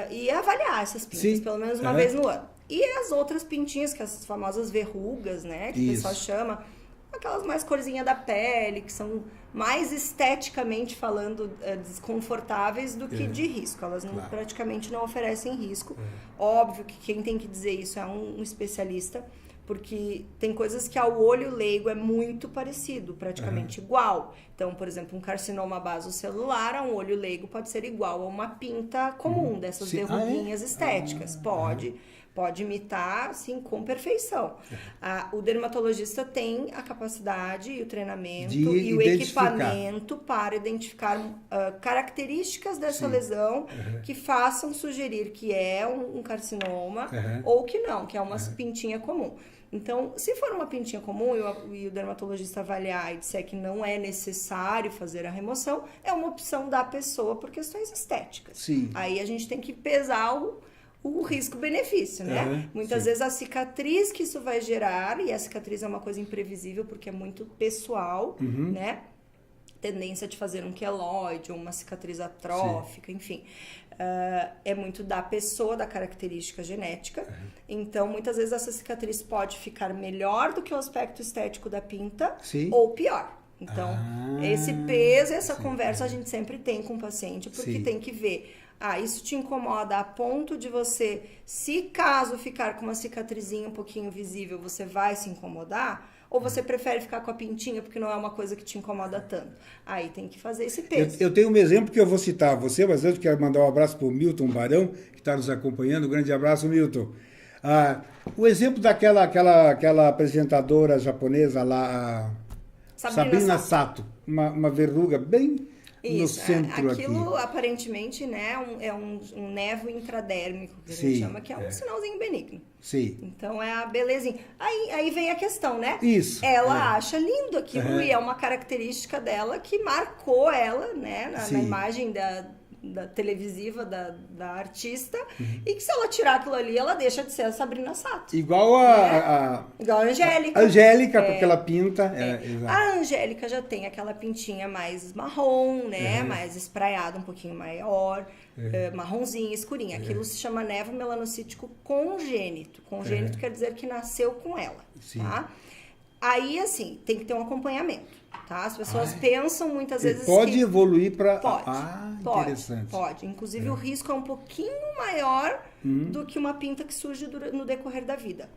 e avaliar essas pintas, pelo menos uma vez no ano. E as outras pintinhas, que as famosas verrugas, né, que o pessoal chama, aquelas mais corzinha da pele, que são mais esteticamente falando desconfortáveis do que de risco. Elas praticamente não oferecem risco. Óbvio que quem tem que dizer isso é um especialista, porque tem coisas que ao olho leigo é muito parecido, praticamente igual. Então, por exemplo, um carcinoma basocelular a um olho leigo pode ser igual a uma pinta comum dessas verruguinhas estéticas. Pode imitar, assim, com perfeição. O dermatologista tem a capacidade e o treinamento e o equipamento para identificar características dessa lesão que façam sugerir que é um carcinoma ou que não, que é uma pintinha comum. Então, se for uma pintinha comum e o dermatologista avaliar e disser que não é necessário fazer a remoção, é uma opção da pessoa por questões estéticas. Aí a gente tem que pesar o risco-benefício, né? Muitas vezes a cicatriz que isso vai gerar, e a cicatriz é uma coisa imprevisível porque é muito pessoal, né? Tendência de fazer um queloide ou uma cicatriz atrófica, enfim. É muito da pessoa, da característica genética. Então, muitas vezes essa cicatriz pode ficar melhor do que o aspecto estético da pinta ou pior. Então, esse peso, essa conversa a gente sempre tem com o paciente, porque tem que ver... isso te incomoda a ponto de você, se caso ficar com uma cicatrizinha um pouquinho visível, você vai se incomodar? Ou você prefere ficar com a pintinha porque não é uma coisa que te incomoda tanto? Aí tem que fazer esse peso. Eu tenho um exemplo que eu vou citar a você, mas antes quero mandar um abraço para o Milton Barão, que está nos acompanhando. Um grande abraço, Milton. O exemplo daquela apresentadora japonesa lá, Sabrina Sato, uma verruga bem... no centro aquilo aqui. Aparentemente, né, é um nevo intradérmico, que a gente chama, que é um sinalzinho benigno. Então é a belezinha. Aí vem a questão, né? Ela acha lindo aquilo e é uma característica dela que marcou ela, né, na imagem da televisiva da artista, e que se ela tirar aquilo ali, ela deixa de ser a Sabrina Sato. Igual igual a Angélica. Angélica, com aquela pinta. A Angélica já tem aquela pintinha mais marrom, né? Mais espraiada, um pouquinho maior, marronzinha, escurinha. Aquilo se chama nevo melanocítico congênito. Congênito quer dizer que nasceu com ela, tá? Aí, assim, tem que ter um acompanhamento. Tá? As pessoas pensam muitas vezes pode que... evoluir para... Pode. Interessante. Pode. Inclusive, o risco é um pouquinho maior do que uma pinta que surge no decorrer da vida.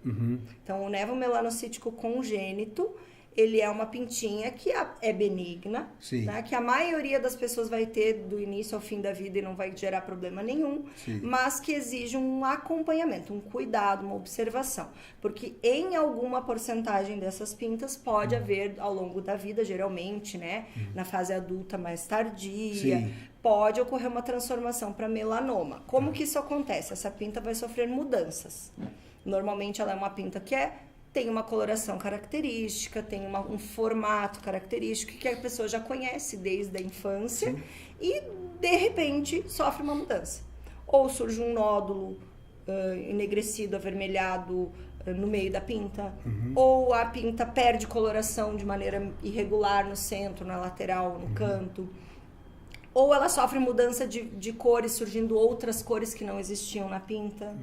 Então, o nevomelanocítico congênito, ele é uma pintinha que é benigna, né? Que a maioria das pessoas vai ter do início ao fim da vida e não vai gerar problema nenhum, mas que exige um acompanhamento, um cuidado, uma observação. Porque em alguma porcentagem dessas pintas pode haver ao longo da vida, geralmente, né? Na fase adulta mais tardia, pode ocorrer uma transformação para melanoma. Como que isso acontece? Essa pinta vai sofrer mudanças. Normalmente ela é uma pinta que tem uma coloração característica, tem um formato característico que a pessoa já conhece desde a infância e, de repente, sofre uma mudança. Ou surge um nódulo enegrecido, avermelhado no meio da pinta, ou a pinta perde coloração de maneira irregular no centro, na lateral, no canto. Ou ela sofre mudança de cores, surgindo outras cores que não existiam na pinta.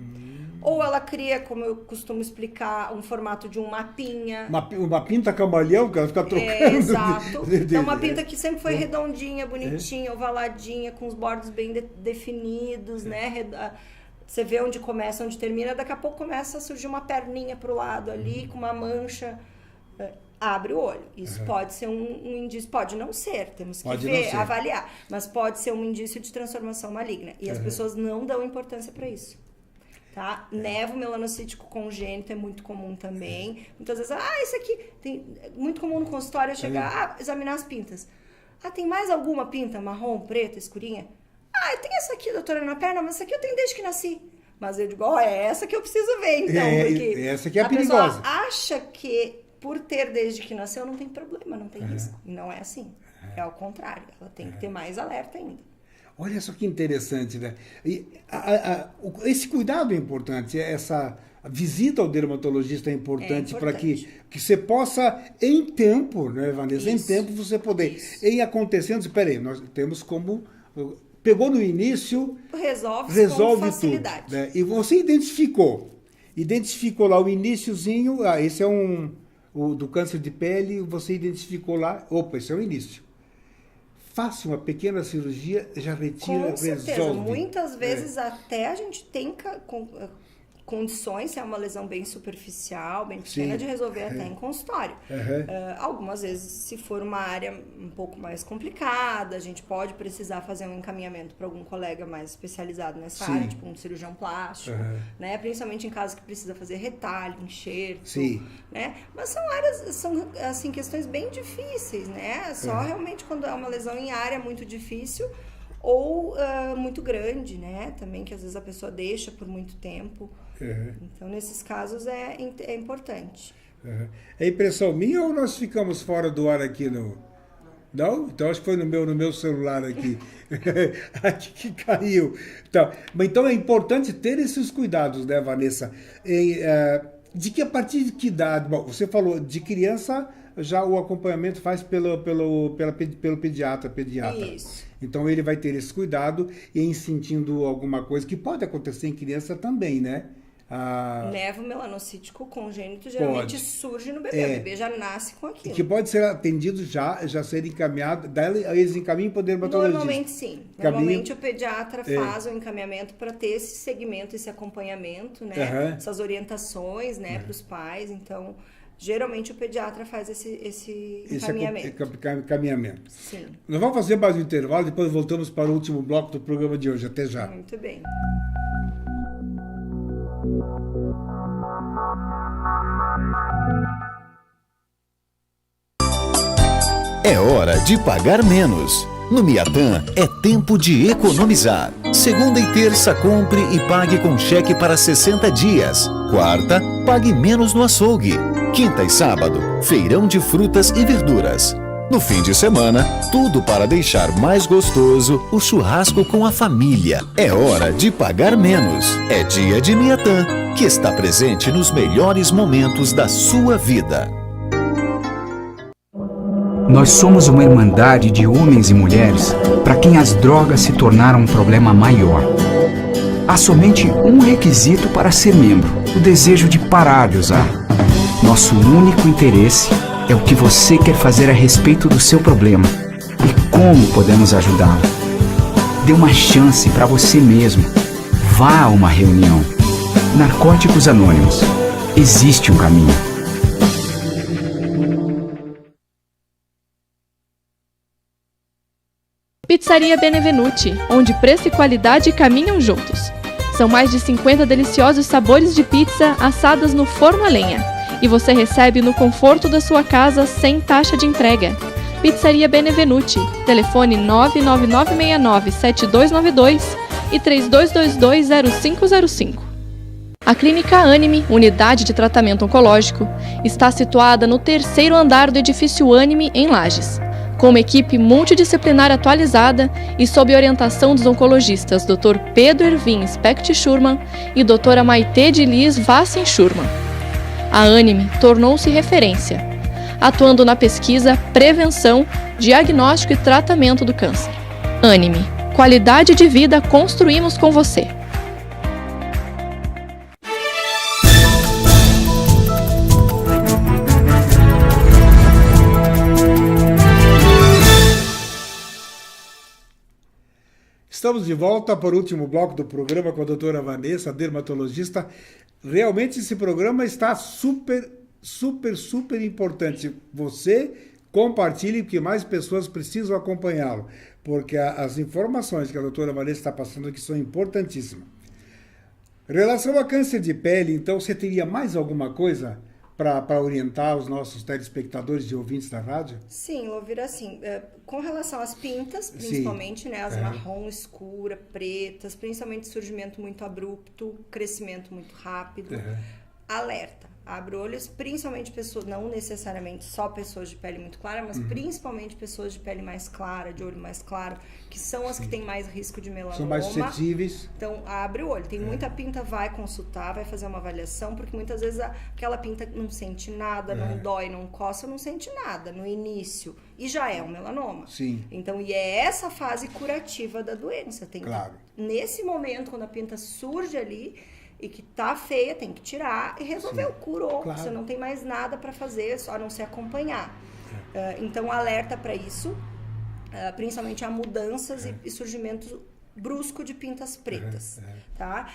Ou ela cria, como eu costumo explicar, um formato de um mapinha. Uma pinta camaleão, que ela fica trocando. Exato. Então, uma pinta que sempre foi redondinha, bonitinha, ovaladinha, com os bordos bem definidos, né? Você vê onde começa, onde termina. Daqui a pouco começa a surgir uma perninha pro lado ali, com uma mancha. Abre o olho. Isso pode ser um indício, pode não ser, temos que ver, avaliar, mas pode ser um indício de transformação maligna. E as pessoas não dão importância para isso. Tá? Nevomelanocítico congênito é muito comum também. Muitas vezes, isso aqui é muito comum no consultório chegar, examinar as pintas. Tem mais alguma pinta marrom, preta, escurinha? Tem essa aqui, doutora, na perna, mas essa aqui eu tenho desde que nasci. Mas eu digo, é essa que eu preciso ver, então. Porque essa aqui é perigosa. A pessoa acha que por ter desde que nasceu não tem problema, não tem risco. E não é assim. É ao contrário. Ela tem que ter mais alerta ainda. Olha só que interessante, né? E esse cuidado é importante, essa visita ao dermatologista é importante para que você possa, em tempo, né, Vanessa? Em tempo você poder. Em acontecendo, espera aí, nós temos como... Pegou no início... Resolve com facilidade. Tudo, né? E você identificou lá o iniciozinho, esse é o do câncer de pele, você identificou lá, esse é o início. Faça uma pequena cirurgia, já retira, com certeza. Resolve. Muitas vezes até a gente tem condições, se é uma lesão bem superficial, bem pequena, de resolver até em consultório. Algumas vezes, se for uma área um pouco mais complicada, a gente pode precisar fazer um encaminhamento para algum colega mais especializado nessa área, tipo um cirurgião plástico, né? Principalmente em casos que precisa fazer retalho, enxerto, né? Mas são áreas, são assim, questões bem difíceis, né? Só realmente quando é uma lesão em área muito difícil ou muito grande, né? Também que às vezes a pessoa deixa por muito tempo. Então, nesses casos, é importante. É impressão minha ou nós ficamos fora do ar aqui no... Não? Então, acho que foi no meu celular aqui. Aqui que caiu. Então, é importante ter esses cuidados, né, Vanessa? De que a partir de que idade? Bom, você falou de criança, já o acompanhamento faz pelo pediatra. Isso. Então, ele vai ter esse cuidado e em sentindo alguma coisa que pode acontecer em criança também, né? Nevomelanocítico congênito geralmente surge no bebê. O bebê já nasce com aquilo. Que pode ser atendido já ser encaminhado, daí eles encaminham para o dermatologista. Normalmente sim. Normalmente o pediatra faz o encaminhamento para ter esse segmento, esse acompanhamento, né? Essas orientações, né, para os pais. Então, geralmente o pediatra faz esse encaminhamento. Sim. Nós vamos fazer mais um intervalo, depois voltamos para o último bloco do programa de hoje. Até já. Muito bem. É hora de pagar menos. No Miatan é tempo de economizar. Segunda e terça, compre e pague com cheque para 60 dias. Quarta, pague menos no açougue. Quinta e sábado, feirão de frutas e verduras. No fim de semana, tudo para deixar mais gostoso o churrasco com a família. É hora de pagar menos. É dia de Miatan, que está presente nos melhores momentos da sua vida. Nós somos uma irmandade de homens e mulheres para quem as drogas se tornaram um problema maior. Há somente um requisito para ser membro: o desejo de parar de usar. Nosso único interesse é o que você quer fazer a respeito do seu problema e como podemos ajudá-lo. Dê uma chance para você mesmo. Vá a uma reunião. Narcóticos Anônimos. Existe um caminho. Pizzaria Benevenuti, onde preço e qualidade caminham juntos. São mais de 50 deliciosos sabores de pizza assadas no forno a lenha. E você recebe no conforto da sua casa sem taxa de entrega. Pizzaria Benevenuti, telefone 99969-7292 e 3222-0505. A Clínica Anime, unidade de tratamento oncológico, está situada no 3º andar do edifício Anime, em Lages. Com uma equipe multidisciplinar atualizada e sob orientação dos oncologistas Dr. Pedro Ervin Specht Schurman e Dra. Maite de Liz Vassen Schurman. A Anime tornou-se referência, atuando na pesquisa, prevenção, diagnóstico e tratamento do câncer. Anime, qualidade de vida construímos com você. Estamos de volta para o último bloco do programa com a doutora Vanessa, dermatologista. Realmente esse programa está super importante. Você compartilhe, porque mais pessoas precisam acompanhá-lo, porque as informações que a doutora Vanessa está passando aqui são importantíssimas. Em relação a câncer de pele, então, você teria mais alguma coisa para orientar os nossos telespectadores e ouvintes da rádio? Sim, ouvir assim, com relação às pintas, principalmente, né, as marrom escura, pretas, principalmente surgimento muito abrupto, crescimento muito rápido, alerta. Abre olhos, principalmente pessoas, não necessariamente só pessoas de pele muito clara, mas principalmente pessoas de pele mais clara, de olho mais claro, que são as que têm mais risco de melanoma. São mais suscetíveis. Então, abre o olho. Tem muita pinta, vai consultar, vai fazer uma avaliação, porque muitas vezes aquela pinta não sente nada, não dói, não coça, não sente nada no início. E já é um melanoma. Sim. Então, e é essa fase curativa da doença. Tem claro. Nesse momento, quando a pinta surge ali, e que tá feia, tem que tirar e resolver. Curou. Claro. Você não tem mais nada para fazer, só não se acompanhar. Então, alerta para isso, principalmente a mudanças e surgimento brusco de pintas pretas. Tá?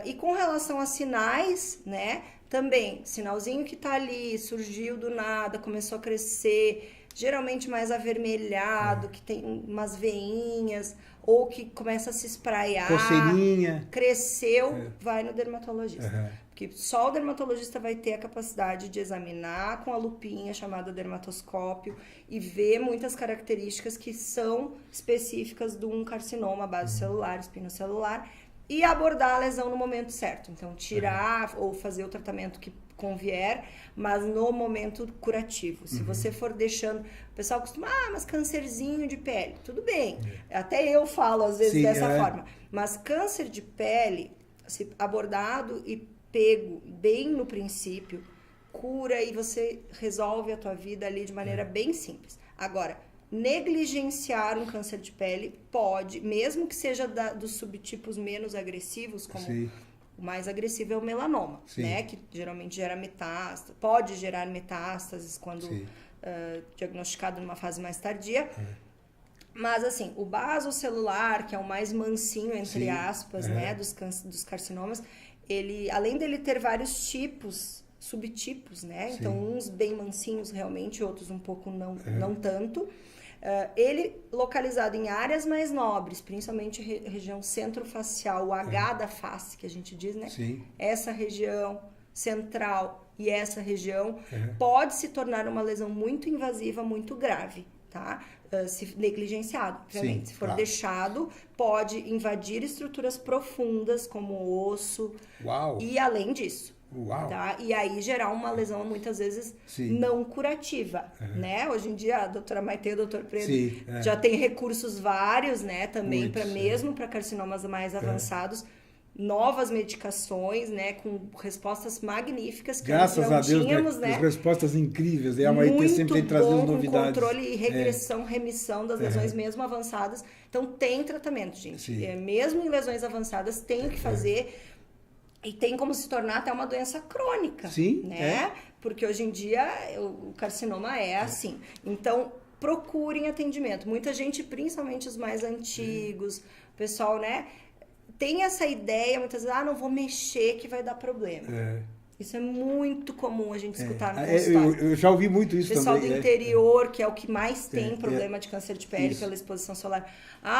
E com relação a sinais, né? Também, sinalzinho que tá ali, surgiu do nada, começou a crescer, geralmente mais avermelhado, que tem umas veinhas, ou que começa a se espraiar, coceirinha, cresceu, vai no dermatologista. Porque só o dermatologista vai ter a capacidade de examinar com a lupinha chamada dermatoscópio e ver muitas características que são específicas de um carcinoma basocelular, espinocelular, e abordar a lesão no momento certo. Então, tirar ou fazer o tratamento que convier, mas no momento curativo. Se você for deixando... O pessoal costuma, mas câncerzinho de pele. Tudo bem. Até eu falo, às vezes, dessa forma. Mas câncer de pele, se abordado e pego bem no princípio, cura e você resolve a tua vida ali de maneira bem simples. Agora, negligenciar um câncer de pele pode, mesmo que seja dos subtipos menos agressivos, como... Sim. O mais agressivo é o melanoma, né? Que geralmente gera metástase, pode gerar metástases quando diagnosticado numa fase mais tardia. Mas, assim, o basocelular, que é o mais mansinho, entre aspas, né? Dos carcinomas, ele, além dele ter vários tipos, subtipos, né? Então, uns bem mansinhos realmente, outros um pouco não tanto. Ele localizado em áreas mais nobres, principalmente região centrofacial, o H da face, que a gente diz, né? Sim. Essa região central e essa região pode se tornar uma lesão muito invasiva, muito grave, tá? Se negligenciado, obviamente. Se for deixado, pode invadir estruturas profundas, como o osso. Uau. E além disso. Uau. Tá? E aí gerar uma lesão muitas vezes não curativa, né? Hoje em dia a doutora Maite e o doutor Pedro já tem recursos vários, né? Também mesmo para carcinomas mais avançados, novas medicações, né? Com respostas magníficas que graças não a Deus, tínhamos, né? As respostas incríveis, e a Maite sempre tem trazido novidades. Com controle e regressão, remissão das lesões mesmo avançadas. Então tem tratamento, gente. Mesmo em lesões avançadas tem o que fazer. E tem como se tornar até uma doença crônica, né? Porque hoje em dia o carcinoma é assim. Então, procurem atendimento. Muita gente, principalmente os mais antigos, o pessoal, né? tem essa ideia, muitas vezes, não vou mexer que vai dar problema. Isso é muito comum a gente escutar no consultório. Eu já ouvi muito isso pessoal também. Pessoal do interior, que é o que mais tem problema de câncer de pele pela exposição solar.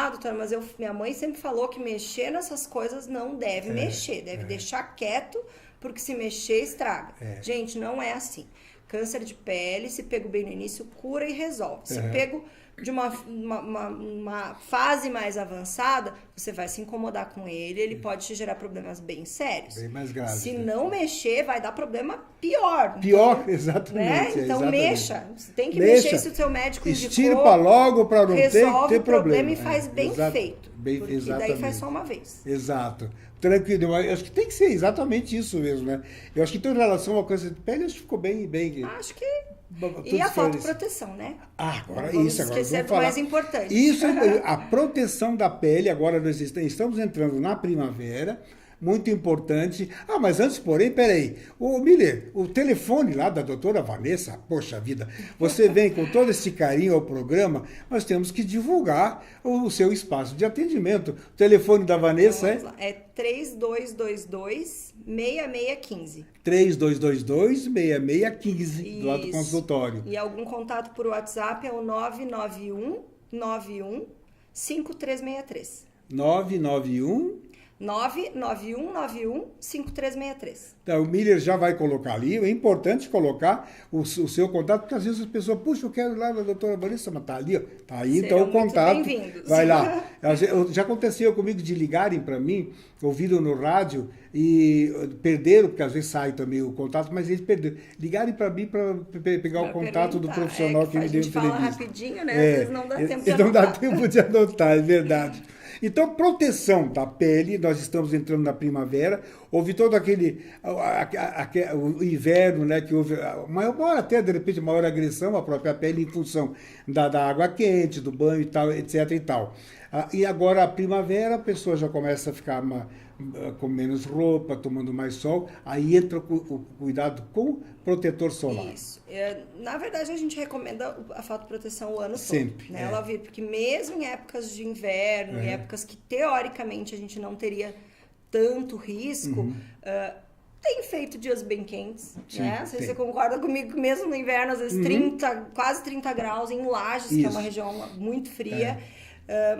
Doutora, mas minha mãe sempre falou que mexer nessas coisas não deve mexer, deve deixar quieto, porque se mexer, estraga. Gente, não é assim. Câncer de pele, se pego bem no início, cura e resolve. Se pego de uma fase mais avançada, você vai se incomodar com ele pode te gerar problemas bem sérios. Bem mais graves. Se não mexer, vai dar problema pior. Pior, então, exatamente. Né? Então exatamente. Mexa. Você tem que mexer se o seu médico indicou. Estirpa logo para não ter problema. Resolve o problema e faz bem feito. Porque exatamente. daí faz só uma vez. Exato. Tranquilo. Eu acho que tem que ser exatamente isso mesmo, né? Eu acho que então, em relação ao câncer de pele, acho que ficou bem... Acho que... E a fotoproteção, né? Agora vamos isso. Agora esquecer vamos do falar. mais importante. Isso, a proteção da pele, agora nós estamos entrando na primavera, muito importante. Mas antes, porém, peraí. Ô, Miller, o telefone lá da doutora Vanessa, poxa vida, você vem com todo esse carinho ao programa, nós temos que divulgar o seu espaço de atendimento. O telefone da Vanessa então, é 3222-6615. 3222-6615, do lado do consultório. E algum contato por WhatsApp é o 991-91-5363. 991-91-5363. Então, o Miller já vai colocar ali. É importante colocar o seu contato, porque às vezes as pessoas, puxa, eu quero ir lá na doutora Vanessa, mas tá ali, ó. Tá aí, serão então o contato. Muito bem-vindos. Vai lá. Já aconteceu comigo de ligarem para mim, ouviram no rádio e perderam, porque às vezes sai também o contato, mas eles perderam. Ligarem para mim para pegar o contato do profissional que me deu entrevista. A gente fala rapidinho, né? Às vezes não dá tempo de anotar. Não dá tempo de anotar, é verdade. Então, proteção da pele, nós estamos entrando na primavera, houve todo o inverno, né, que houve maior até, de repente, maior agressão à própria pele em função da água quente, do banho e tal, etc. e tal. E agora, a primavera, a pessoa já começa a ficar com menos roupa, tomando mais sol, aí entra o cuidado com protetor solar. Isso. Na verdade, a gente recomenda a fotoproteção o ano sempre, todo. Né? Ela vir, porque mesmo em épocas de inverno, em épocas que teoricamente a gente não teria tanto risco, tem feito dias bem quentes, sim, né? Você concorda comigo que mesmo no inverno, às vezes quase 30 graus em Lages, que é uma região muito fria.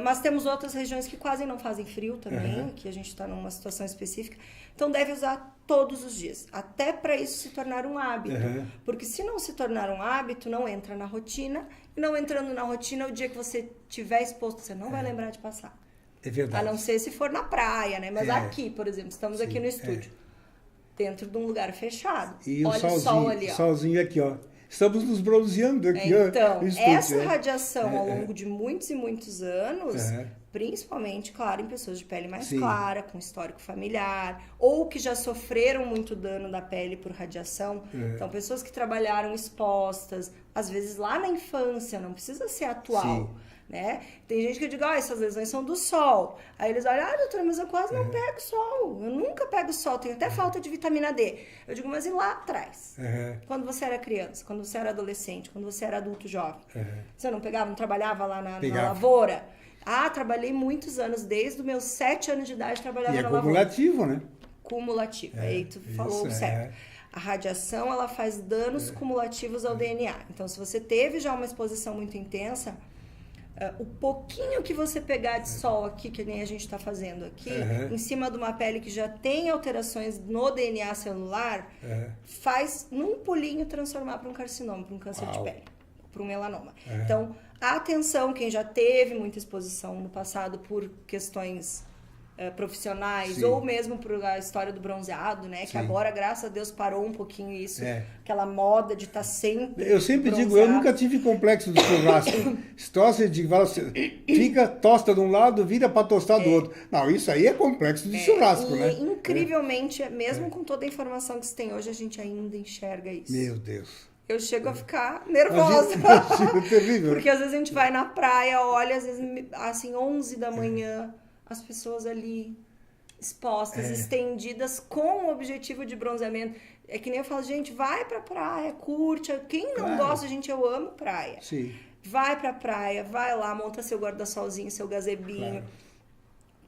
Mas temos outras regiões que quase não fazem frio também, que a gente está numa situação específica. Então deve usar todos os dias, até para isso se tornar um hábito. Porque se não se tornar um hábito, não entra na rotina. E não entrando na rotina, o dia que você estiver exposto, você não vai lembrar de passar. É verdade. A não ser se for na praia, né? Mas aqui, por exemplo, estamos aqui no estúdio, dentro de um lugar fechado. E olha o sol ali, ó. Solzinho aqui, ó. Estamos nos bronzeando aqui, ó. Então, essa radiação ao longo de muitos e muitos anos, principalmente, claro, em pessoas de pele mais clara, com histórico familiar, ou que já sofreram muito dano da pele por radiação. Então, pessoas que trabalharam expostas, às vezes lá na infância, não precisa ser atual. Né? Tem gente que diz, essas lesões são do sol. Aí eles olham, doutora, mas eu quase não pego sol. Eu nunca pego sol, tenho até falta de vitamina D. Eu digo, mas e lá atrás? Quando você era criança, quando você era adolescente, quando você era adulto jovem? Você não pegava, não trabalhava lá na lavoura? Trabalhei muitos anos, desde os meus 7 anos de idade, trabalhava na lavoura. Cumulativo, né? Cumulativo, aí tu falou certo. A radiação, ela faz danos cumulativos ao DNA. Então, se você teve já uma exposição muito intensa, o pouquinho que você pegar de sol aqui, que nem a gente está fazendo aqui, em cima de uma pele que já tem alterações no DNA celular, faz num pulinho transformar para um carcinoma, para um câncer de pele, para um melanoma. Então, atenção, quem já teve muita exposição no passado por questões profissionais, ou mesmo por a história do bronzeado, né? Que agora, graças a Deus, parou um pouquinho isso. Aquela moda de estar sempre Eu sempre bronzeado. digo, eu nunca tive complexo de churrasco. Tosta de fica tosta de um lado, vira para tostar do outro. Não, isso aí é complexo de churrasco, né? Incrivelmente, mesmo com toda a informação que se tem hoje, a gente ainda enxerga isso. Meu Deus. Eu chego a ficar nervosa. É terrível. Porque às vezes a gente vai na praia, olha, às vezes, assim, 11 da manhã, as pessoas ali expostas, estendidas, com o objetivo de bronzeamento. É que nem eu falo, gente, vai pra praia, curte. Quem não gosta, gente, eu amo praia. Sim. Vai pra praia, vai lá, monta seu guarda-solzinho, seu gazebinho.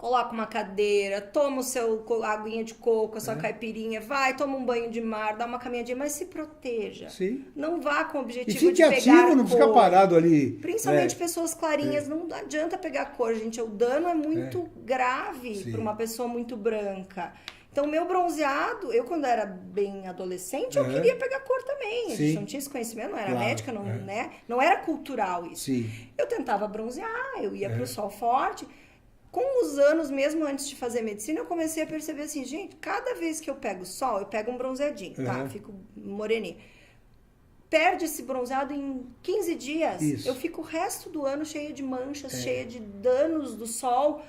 coloca uma cadeira, toma o seu aguinha de coco, a sua caipirinha, vai, toma um banho de mar, dá uma caminhadinha, mas se proteja. Sim. Não vá com o E objetivo fique de pegar ativo, não fica cor. parado ali. Principalmente pessoas clarinhas, não adianta pegar cor, gente. O dano é muito grave Sim. para uma pessoa muito branca. Então, meu bronzeado, eu quando era bem adolescente, eu queria pegar cor também. A gente Sim. não tinha esse conhecimento, não era Claro, médica, não era cultural isso. Sim. Eu tentava bronzear, eu ia pro sol forte. Com os anos, mesmo antes de fazer medicina, eu comecei a perceber assim, gente, cada vez que eu pego sol, eu pego um bronzeadinho, tá? Fico moreninha. Perde esse bronzeado em 15 dias. Isso. Eu fico o resto do ano cheia de manchas, cheia de danos do sol.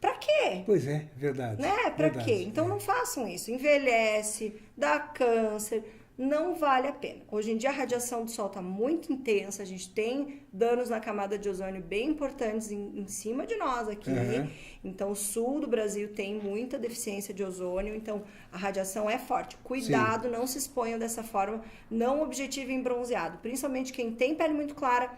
Pra quê? Pois é, verdade. Né? Pra verdade. quê? Então não façam isso. Envelhece, dá câncer, não vale a pena. Hoje em dia a radiação do sol está muito intensa, a gente tem danos na camada de ozônio bem importantes em cima de nós aqui. Então o sul do Brasil tem muita deficiência de ozônio, então a radiação é forte. Cuidado, não se exponham dessa forma, não objetivem bronzeado. Principalmente quem tem pele muito clara,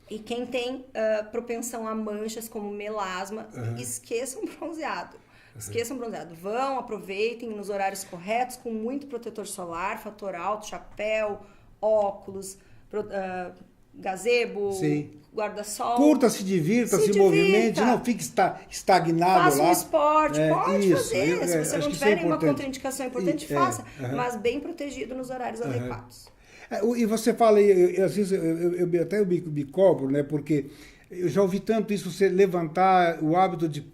e quem tem propensão a manchas como melasma, esqueçam bronzeado. Esqueçam bronzeado. Vão, aproveitem nos horários corretos, com muito protetor solar, fator alto, chapéu, óculos, gazebo, guarda-sol. Curta, se divirta, se movimente, não fique estagnado faça lá. um esporte, pode fazer. Se você não tiver nenhuma importante. contraindicação importante, faça. Mas bem protegido nos horários adequados. E você fala, às vezes eu me cobro, né? Porque eu já ouvi tanto isso, você levantar o hábito de...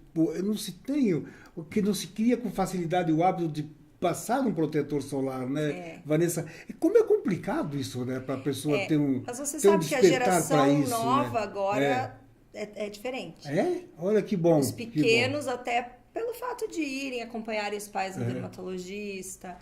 que não se cria com facilidade o hábito de passar um protetor solar, né, Vanessa? Como é complicado isso, né? Para a pessoa ter um Mas você ter sabe que a geração isso, nova né? agora é diferente. Olha que bom. Os pequenos, até pelo fato de irem acompanharem os pais no dermatologista,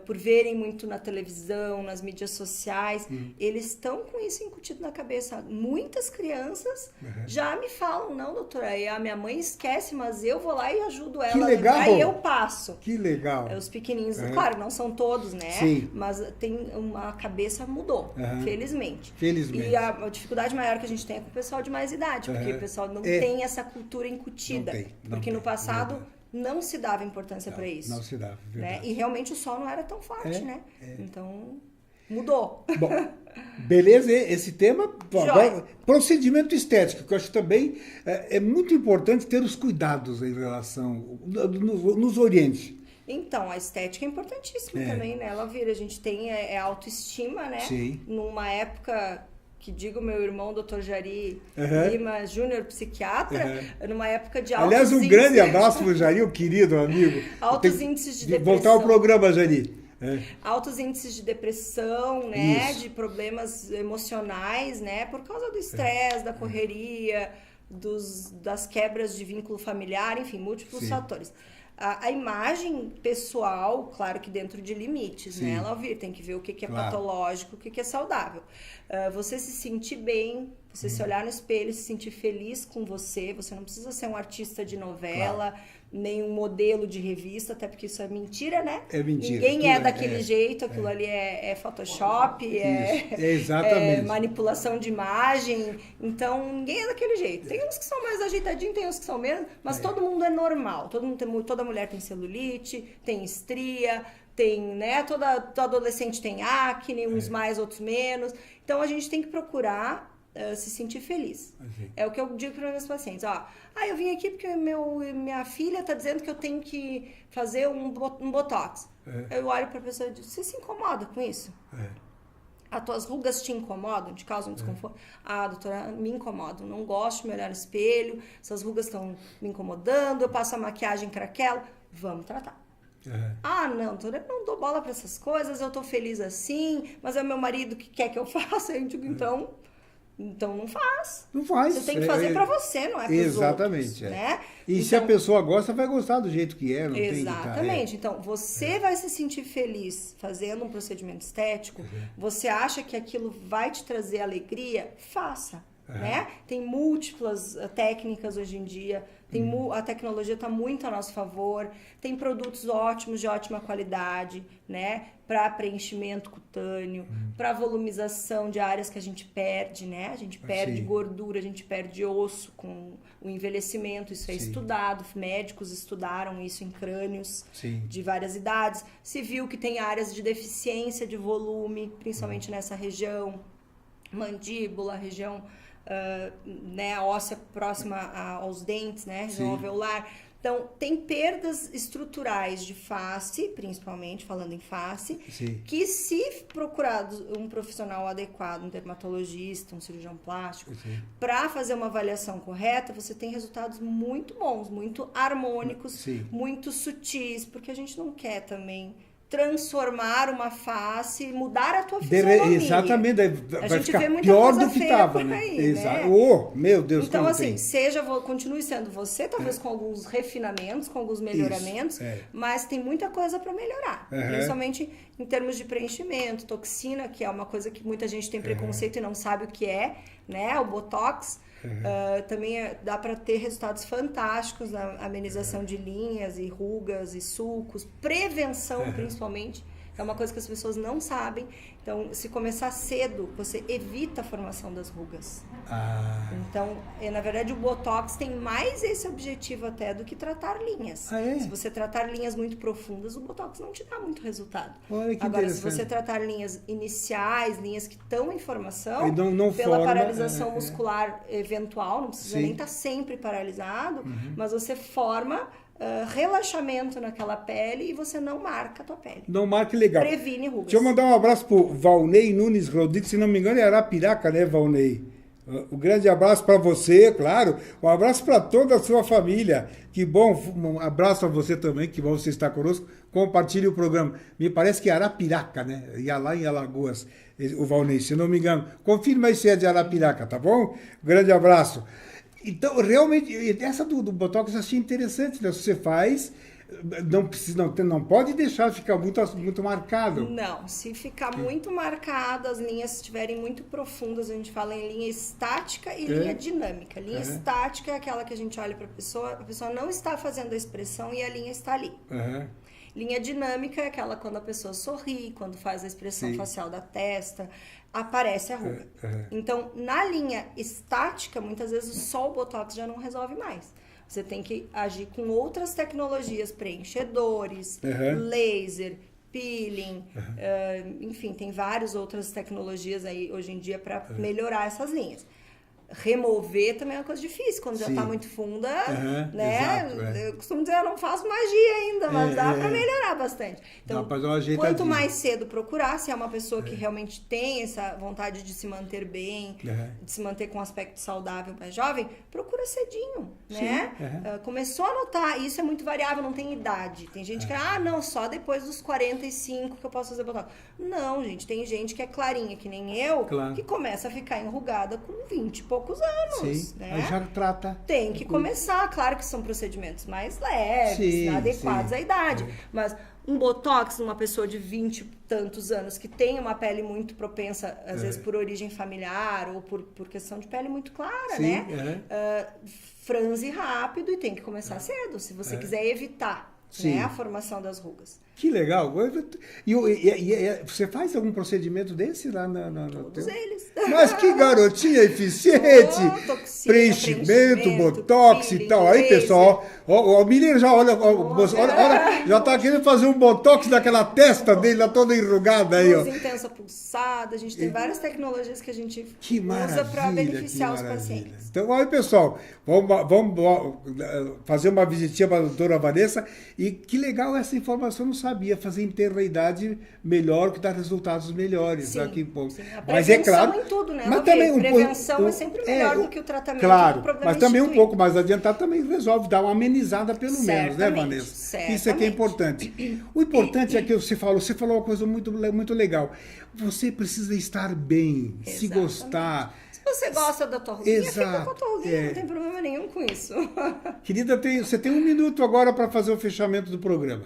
por verem muito na televisão, nas mídias sociais, eles estão com isso incutido na cabeça. Muitas crianças já me falam, não, doutora, a minha mãe esquece, mas eu vou lá e ajudo ela a lembrar e eu passo. Que legal. Os pequenininhos, claro, não são todos, né? Sim. Mas a cabeça mudou, felizmente. Felizmente. E a dificuldade maior que a gente tem é com o pessoal de mais idade, porque o pessoal não tem essa cultura incutida. Porque no passado... não se dava importância para isso. Não se dava, né? verdade. E realmente o sol não era tão forte, né? Então, mudou. Bom, beleza, esse tema, agora, procedimento estético, que eu acho também é muito importante ter os cuidados em relação, nos oriente. Então, a estética é importantíssima também, né? Ela vira, a gente tem autoestima, né? Sim. Numa época... que digo meu irmão, Dr. Jari Lima Júnior, psiquiatra, numa época de altos Aliás, um índices... grande abraço para o Jari, o querido amigo. Altos índices de depressão. Voltar ao programa, Jari. Altos índices de depressão, né? De problemas emocionais, né? Por causa do estresse, da correria, das quebras de vínculo familiar, enfim, múltiplos fatores. A imagem pessoal, claro que dentro de limites, né? Ela tem que ver o que é patológico, o que é saudável. Você se sentir bem, você se olhar no espelho, se sentir feliz com você. Você não precisa ser um artista de novela, nem um modelo de revista, até porque isso é mentira, né? É mentira. Ninguém é daquele jeito, aquilo ali é Photoshop, exatamente. É manipulação de imagem. Então, ninguém é daquele jeito. Tem uns que são mais ajeitadinhos, tem uns que são menos, mas todo mundo é normal. Toda mulher tem celulite, tem estria, tem, né? Toda adolescente tem acne, uns mais, outros menos. Então, a gente tem que procurar se sentir feliz. É o que eu digo para os meus pacientes. Eu vim aqui porque minha filha está dizendo que eu tenho que fazer um botox. Eu olho para a pessoa e digo, você se incomoda com isso? As tuas rugas te incomodam? Te causam desconforto? Doutora, me incomodam. Não gosto de me olhar no espelho. Essas rugas estão me incomodando. Eu passo a maquiagem craquela. Vamos tratar. Não, doutora, eu não dou bola para essas coisas. Eu tô feliz assim. Mas é o meu marido que quer que eu faça. Eu digo, então não faz. Não faz. Você tem que fazer para você, não é para os outros. Né? E se a pessoa gosta, vai gostar do jeito que é. Não exatamente. Tem que Então, você vai se sentir feliz fazendo um procedimento estético, você acha que aquilo vai te trazer alegria? Faça. né? Tem múltiplas técnicas hoje em dia, a tecnologia está muito a nosso favor, tem produtos ótimos, de ótima qualidade, né? Para preenchimento cutâneo, para volumização de áreas que a gente perde, né? A gente perde gordura, a gente perde osso com o envelhecimento, isso é estudado, médicos estudaram isso em crânios de várias idades, se viu que tem áreas de deficiência de volume, principalmente nessa região, mandíbula, região né, óssea próxima aos dentes, né, região alveolar. Então, tem perdas estruturais de face, principalmente falando em face, que se procurado um profissional adequado, um dermatologista, um cirurgião plástico, para fazer uma avaliação correta, você tem resultados muito bons, muito harmônicos, muito sutis, porque a gente não quer também transformar uma face, mudar a tua fisionomia. Exatamente, a vai gente ficar vê muita pior coisa do que feia estava, por né? aí, Exato. né? Oh, meu Deus, então, assim, tem. continue sendo você, talvez com alguns refinamentos, com alguns melhoramentos, mas tem muita coisa para melhorar. Principalmente em termos de preenchimento, toxina, que é uma coisa que muita gente tem preconceito e não sabe o que é, né? O Botox. Também dá para ter resultados fantásticos na amenização de linhas e rugas e sulcos, prevenção principalmente, é uma coisa que as pessoas não sabem. Então, se começar cedo, você evita a formação das rugas. Então, na verdade, o Botox tem mais esse objetivo até do que tratar linhas. Se você tratar linhas muito profundas, o Botox não te dá muito resultado. Agora, se você tratar linhas iniciais, linhas que estão em formação, pela paralisação muscular eventual, não precisa nem estar sempre paralisado, mas você forma relaxamento naquela pele e você não marca a tua pele. Não marca, legal. Previne rugas. Deixa eu mandar um abraço pro Valnei Nunes Rodrigues, se não me engano é Arapiraca, né, Valnei? Um grande abraço para você, claro. Um abraço para toda a sua família. Que bom, um abraço a você também, que bom você estar conosco. Compartilhe o programa. Me parece que é Arapiraca, né? Ia lá em Alagoas, o Valnei, se não me engano. Confirma aí se é de Arapiraca, tá bom? Grande abraço. Então, realmente, essa do Botox eu achei interessante, né? Você faz, não pode deixar ficar muito marcado. Não, se ficar muito marcado, as linhas estiverem muito profundas, a gente fala em linha estática e linha dinâmica. Linha estática é aquela que a gente olha para a pessoa não está fazendo a expressão e a linha está ali. Linha dinâmica é aquela quando a pessoa sorri, quando faz a expressão facial da testa, aparece a ruga. Então, na linha estática, muitas vezes só o Botox já não resolve mais. Você tem que agir com outras tecnologias, preenchedores, laser, peeling, enfim, tem várias outras tecnologias aí hoje em dia para melhorar essas linhas. Remover também é uma coisa difícil, quando já está muito funda, né? Exato, eu costumo dizer, eu não faço magia ainda, mas dá para melhorar bastante. Então, quanto mais cedo procurar, se é uma pessoa que realmente tem essa vontade de se manter bem, de se manter com um aspecto saudável mais jovem, procura cedinho, né? Começou a notar, isso é muito variável, não tem idade. Tem gente que, não, só depois dos 45 que eu posso fazer botox. Não, gente, tem gente que é clarinha, que nem eu, que começa a ficar enrugada com 20 e poucos anos, né? Aí já trata. Tem que começar, claro que são procedimentos mais leves, adequados à idade, mas um Botox numa pessoa de 20 e tantos anos que tem uma pele muito propensa, às vezes por origem familiar ou por questão de pele muito clara, né? Franze rápido e tem que começar cedo, se você quiser evitar, né, a formação das rugas. Que legal. E você faz algum procedimento desse lá Todos eles. Mas que garotinha eficiente! Preenchimento, botox e tal. Aí, pessoal, o menino já olha, já tá querendo fazer um botox naquela testa dele, lá toda enrugada aí, ó. Luz intensa pulsada, a gente tem várias tecnologias que a gente usa para beneficiar os pacientes. Então, aí, pessoal, vamos fazer uma visitinha para a doutora Vanessa. E que legal essa informação, não sabia. Fazer interreidade melhor, que dá resultados melhores. Sim, aqui, sim. A mas é claro, em tudo, né? Mas também prevenção é sempre melhor do que o tratamento. Claro, mas também um pouco mais adiantado também resolve dar uma amenizada pelo menos, né, Vanessa? Certamente. Isso é que é importante. O importante é que você falou uma coisa muito, muito legal. Você precisa estar bem, se gostar. Se você gosta da tua ruguinha, fica com a tua ruguinha, não tem problema nenhum com isso. Querida, você tem 1 minuto agora para fazer o fechamento do programa.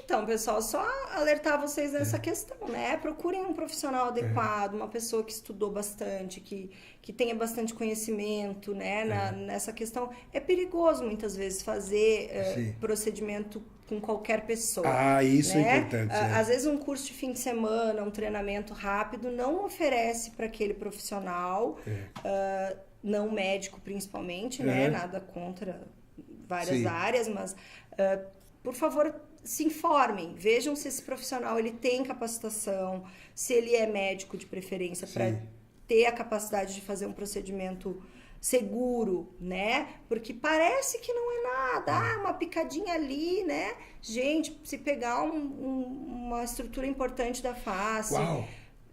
Então, pessoal, só alertar vocês nessa questão, né? Procurem um profissional adequado, uma pessoa que estudou bastante, que tenha bastante conhecimento, né? Nessa questão. É perigoso, muitas vezes, fazer procedimento com qualquer pessoa. Ah, isso né? é importante. Às vezes, um curso de fim de semana, um treinamento rápido, não oferece para aquele profissional, não médico principalmente, né? Nada contra várias áreas, mas, por favor, se informem, vejam se esse profissional ele tem capacitação, se ele é médico de preferência para ter a capacidade de fazer um procedimento seguro, né? Porque parece que não é nada, uma picadinha ali, né? Gente, se pegar uma estrutura importante da face... Uau.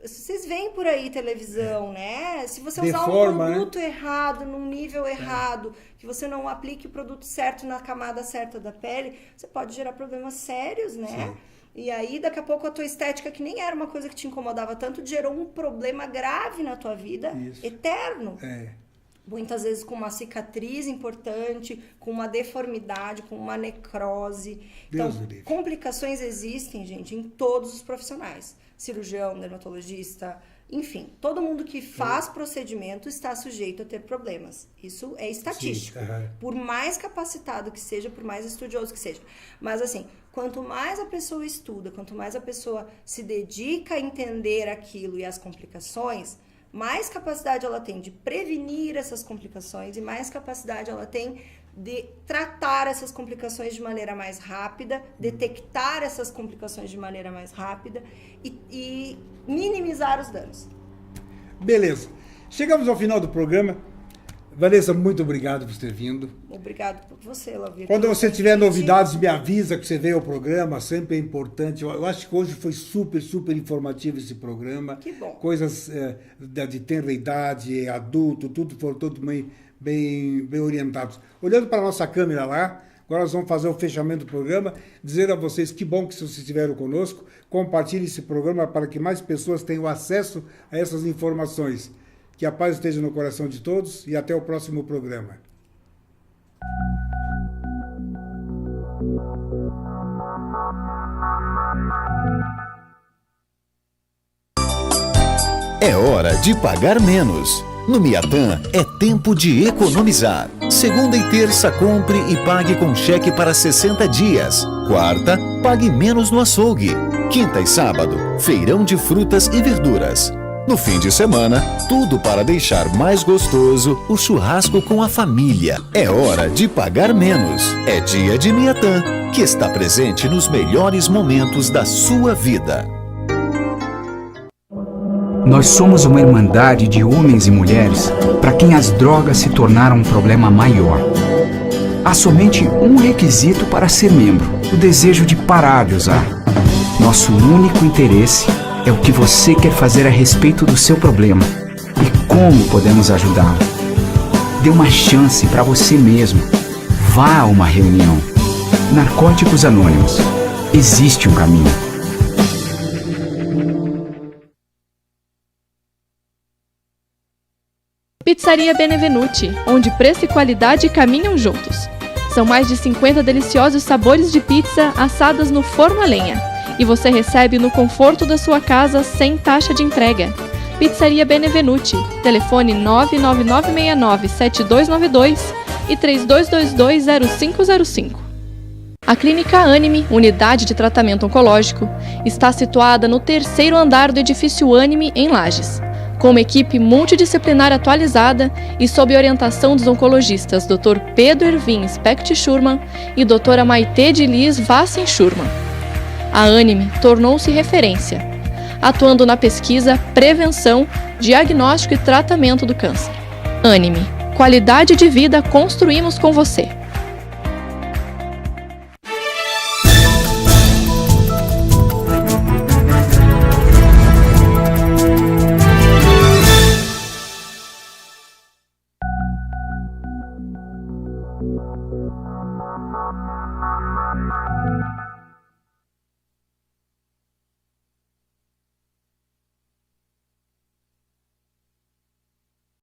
Vocês veem por aí televisão, né? Se você usar Deforma, um produto errado, num nível errado, que você não aplique o produto certo na camada certa da pele, você pode gerar problemas sérios, né? Sim. E aí, daqui a pouco, a tua estética, que nem era uma coisa que te incomodava tanto, gerou um problema grave na tua vida, eterno. Muitas vezes com uma cicatriz importante, com uma deformidade, com uma necrose. Então, complicações existem, gente, em todos os profissionais. Cirurgião, dermatologista, enfim, todo mundo que faz procedimento está sujeito a ter problemas. Isso é estatístico. Por mais capacitado que seja, por mais estudioso que seja. Mas assim, quanto mais a pessoa estuda, quanto mais a pessoa se dedica a entender aquilo e as complicações, mais capacidade ela tem de prevenir essas complicações e mais capacidade ela tem de tratar essas complicações de maneira mais rápida, detectar essas complicações de maneira mais rápida e minimizar os danos. Beleza. Chegamos ao final do programa. Vanessa, muito obrigado por ter vindo. Obrigado por você, Lavínia. Quando você tiver novidades, me avisa que você veio ao programa, sempre é importante. Eu acho que hoje foi super, super informativo esse programa. Que bom. Coisas de tenra idade, adulto, tudo foram todos bem orientados. Olhando para a nossa câmera lá, agora nós vamos fazer o fechamento do programa, dizer a vocês que bom que vocês estiveram conosco, compartilhe esse programa para que mais pessoas tenham acesso a essas informações. Que a paz esteja no coração de todos e até o próximo programa. É hora de pagar menos. No Miatã é tempo de economizar. Segunda e terça, compre e pague com cheque para 60 dias. Quarta, pague menos no açougue. Quinta e sábado, feirão de frutas e verduras. No fim de semana, tudo para deixar mais gostoso o churrasco com a família. É hora de pagar menos. É dia de Miatã, que está presente nos melhores momentos da sua vida. Nós somos uma irmandade de homens e mulheres para quem as drogas se tornaram um problema maior. Há somente um requisito para ser membro: o desejo de parar de usar. Nosso único interesse é o que você quer fazer a respeito do seu problema e como podemos ajudá-lo. Dê uma chance para você mesmo. Vá a uma reunião. Narcóticos Anônimos. Existe um caminho. Pizzaria Benevenuti, onde preço e qualidade caminham juntos. São mais de 50 deliciosos sabores de pizza assadas no forno a lenha. E você recebe no conforto da sua casa sem taxa de entrega. Pizzaria Benevenuti, telefone 99969-7292 e 3222-0505. A Clínica Anime, unidade de tratamento oncológico, está situada no 3º andar do edifício Anime, em Lages. Com uma equipe multidisciplinar atualizada e sob orientação dos oncologistas Dr. Pedro Ervin Specht Schurman e Dra. Maitê de Liz Vassen Schurman. A Anime tornou-se referência, atuando na pesquisa, prevenção, diagnóstico e tratamento do câncer. Anime, qualidade de vida construímos com você.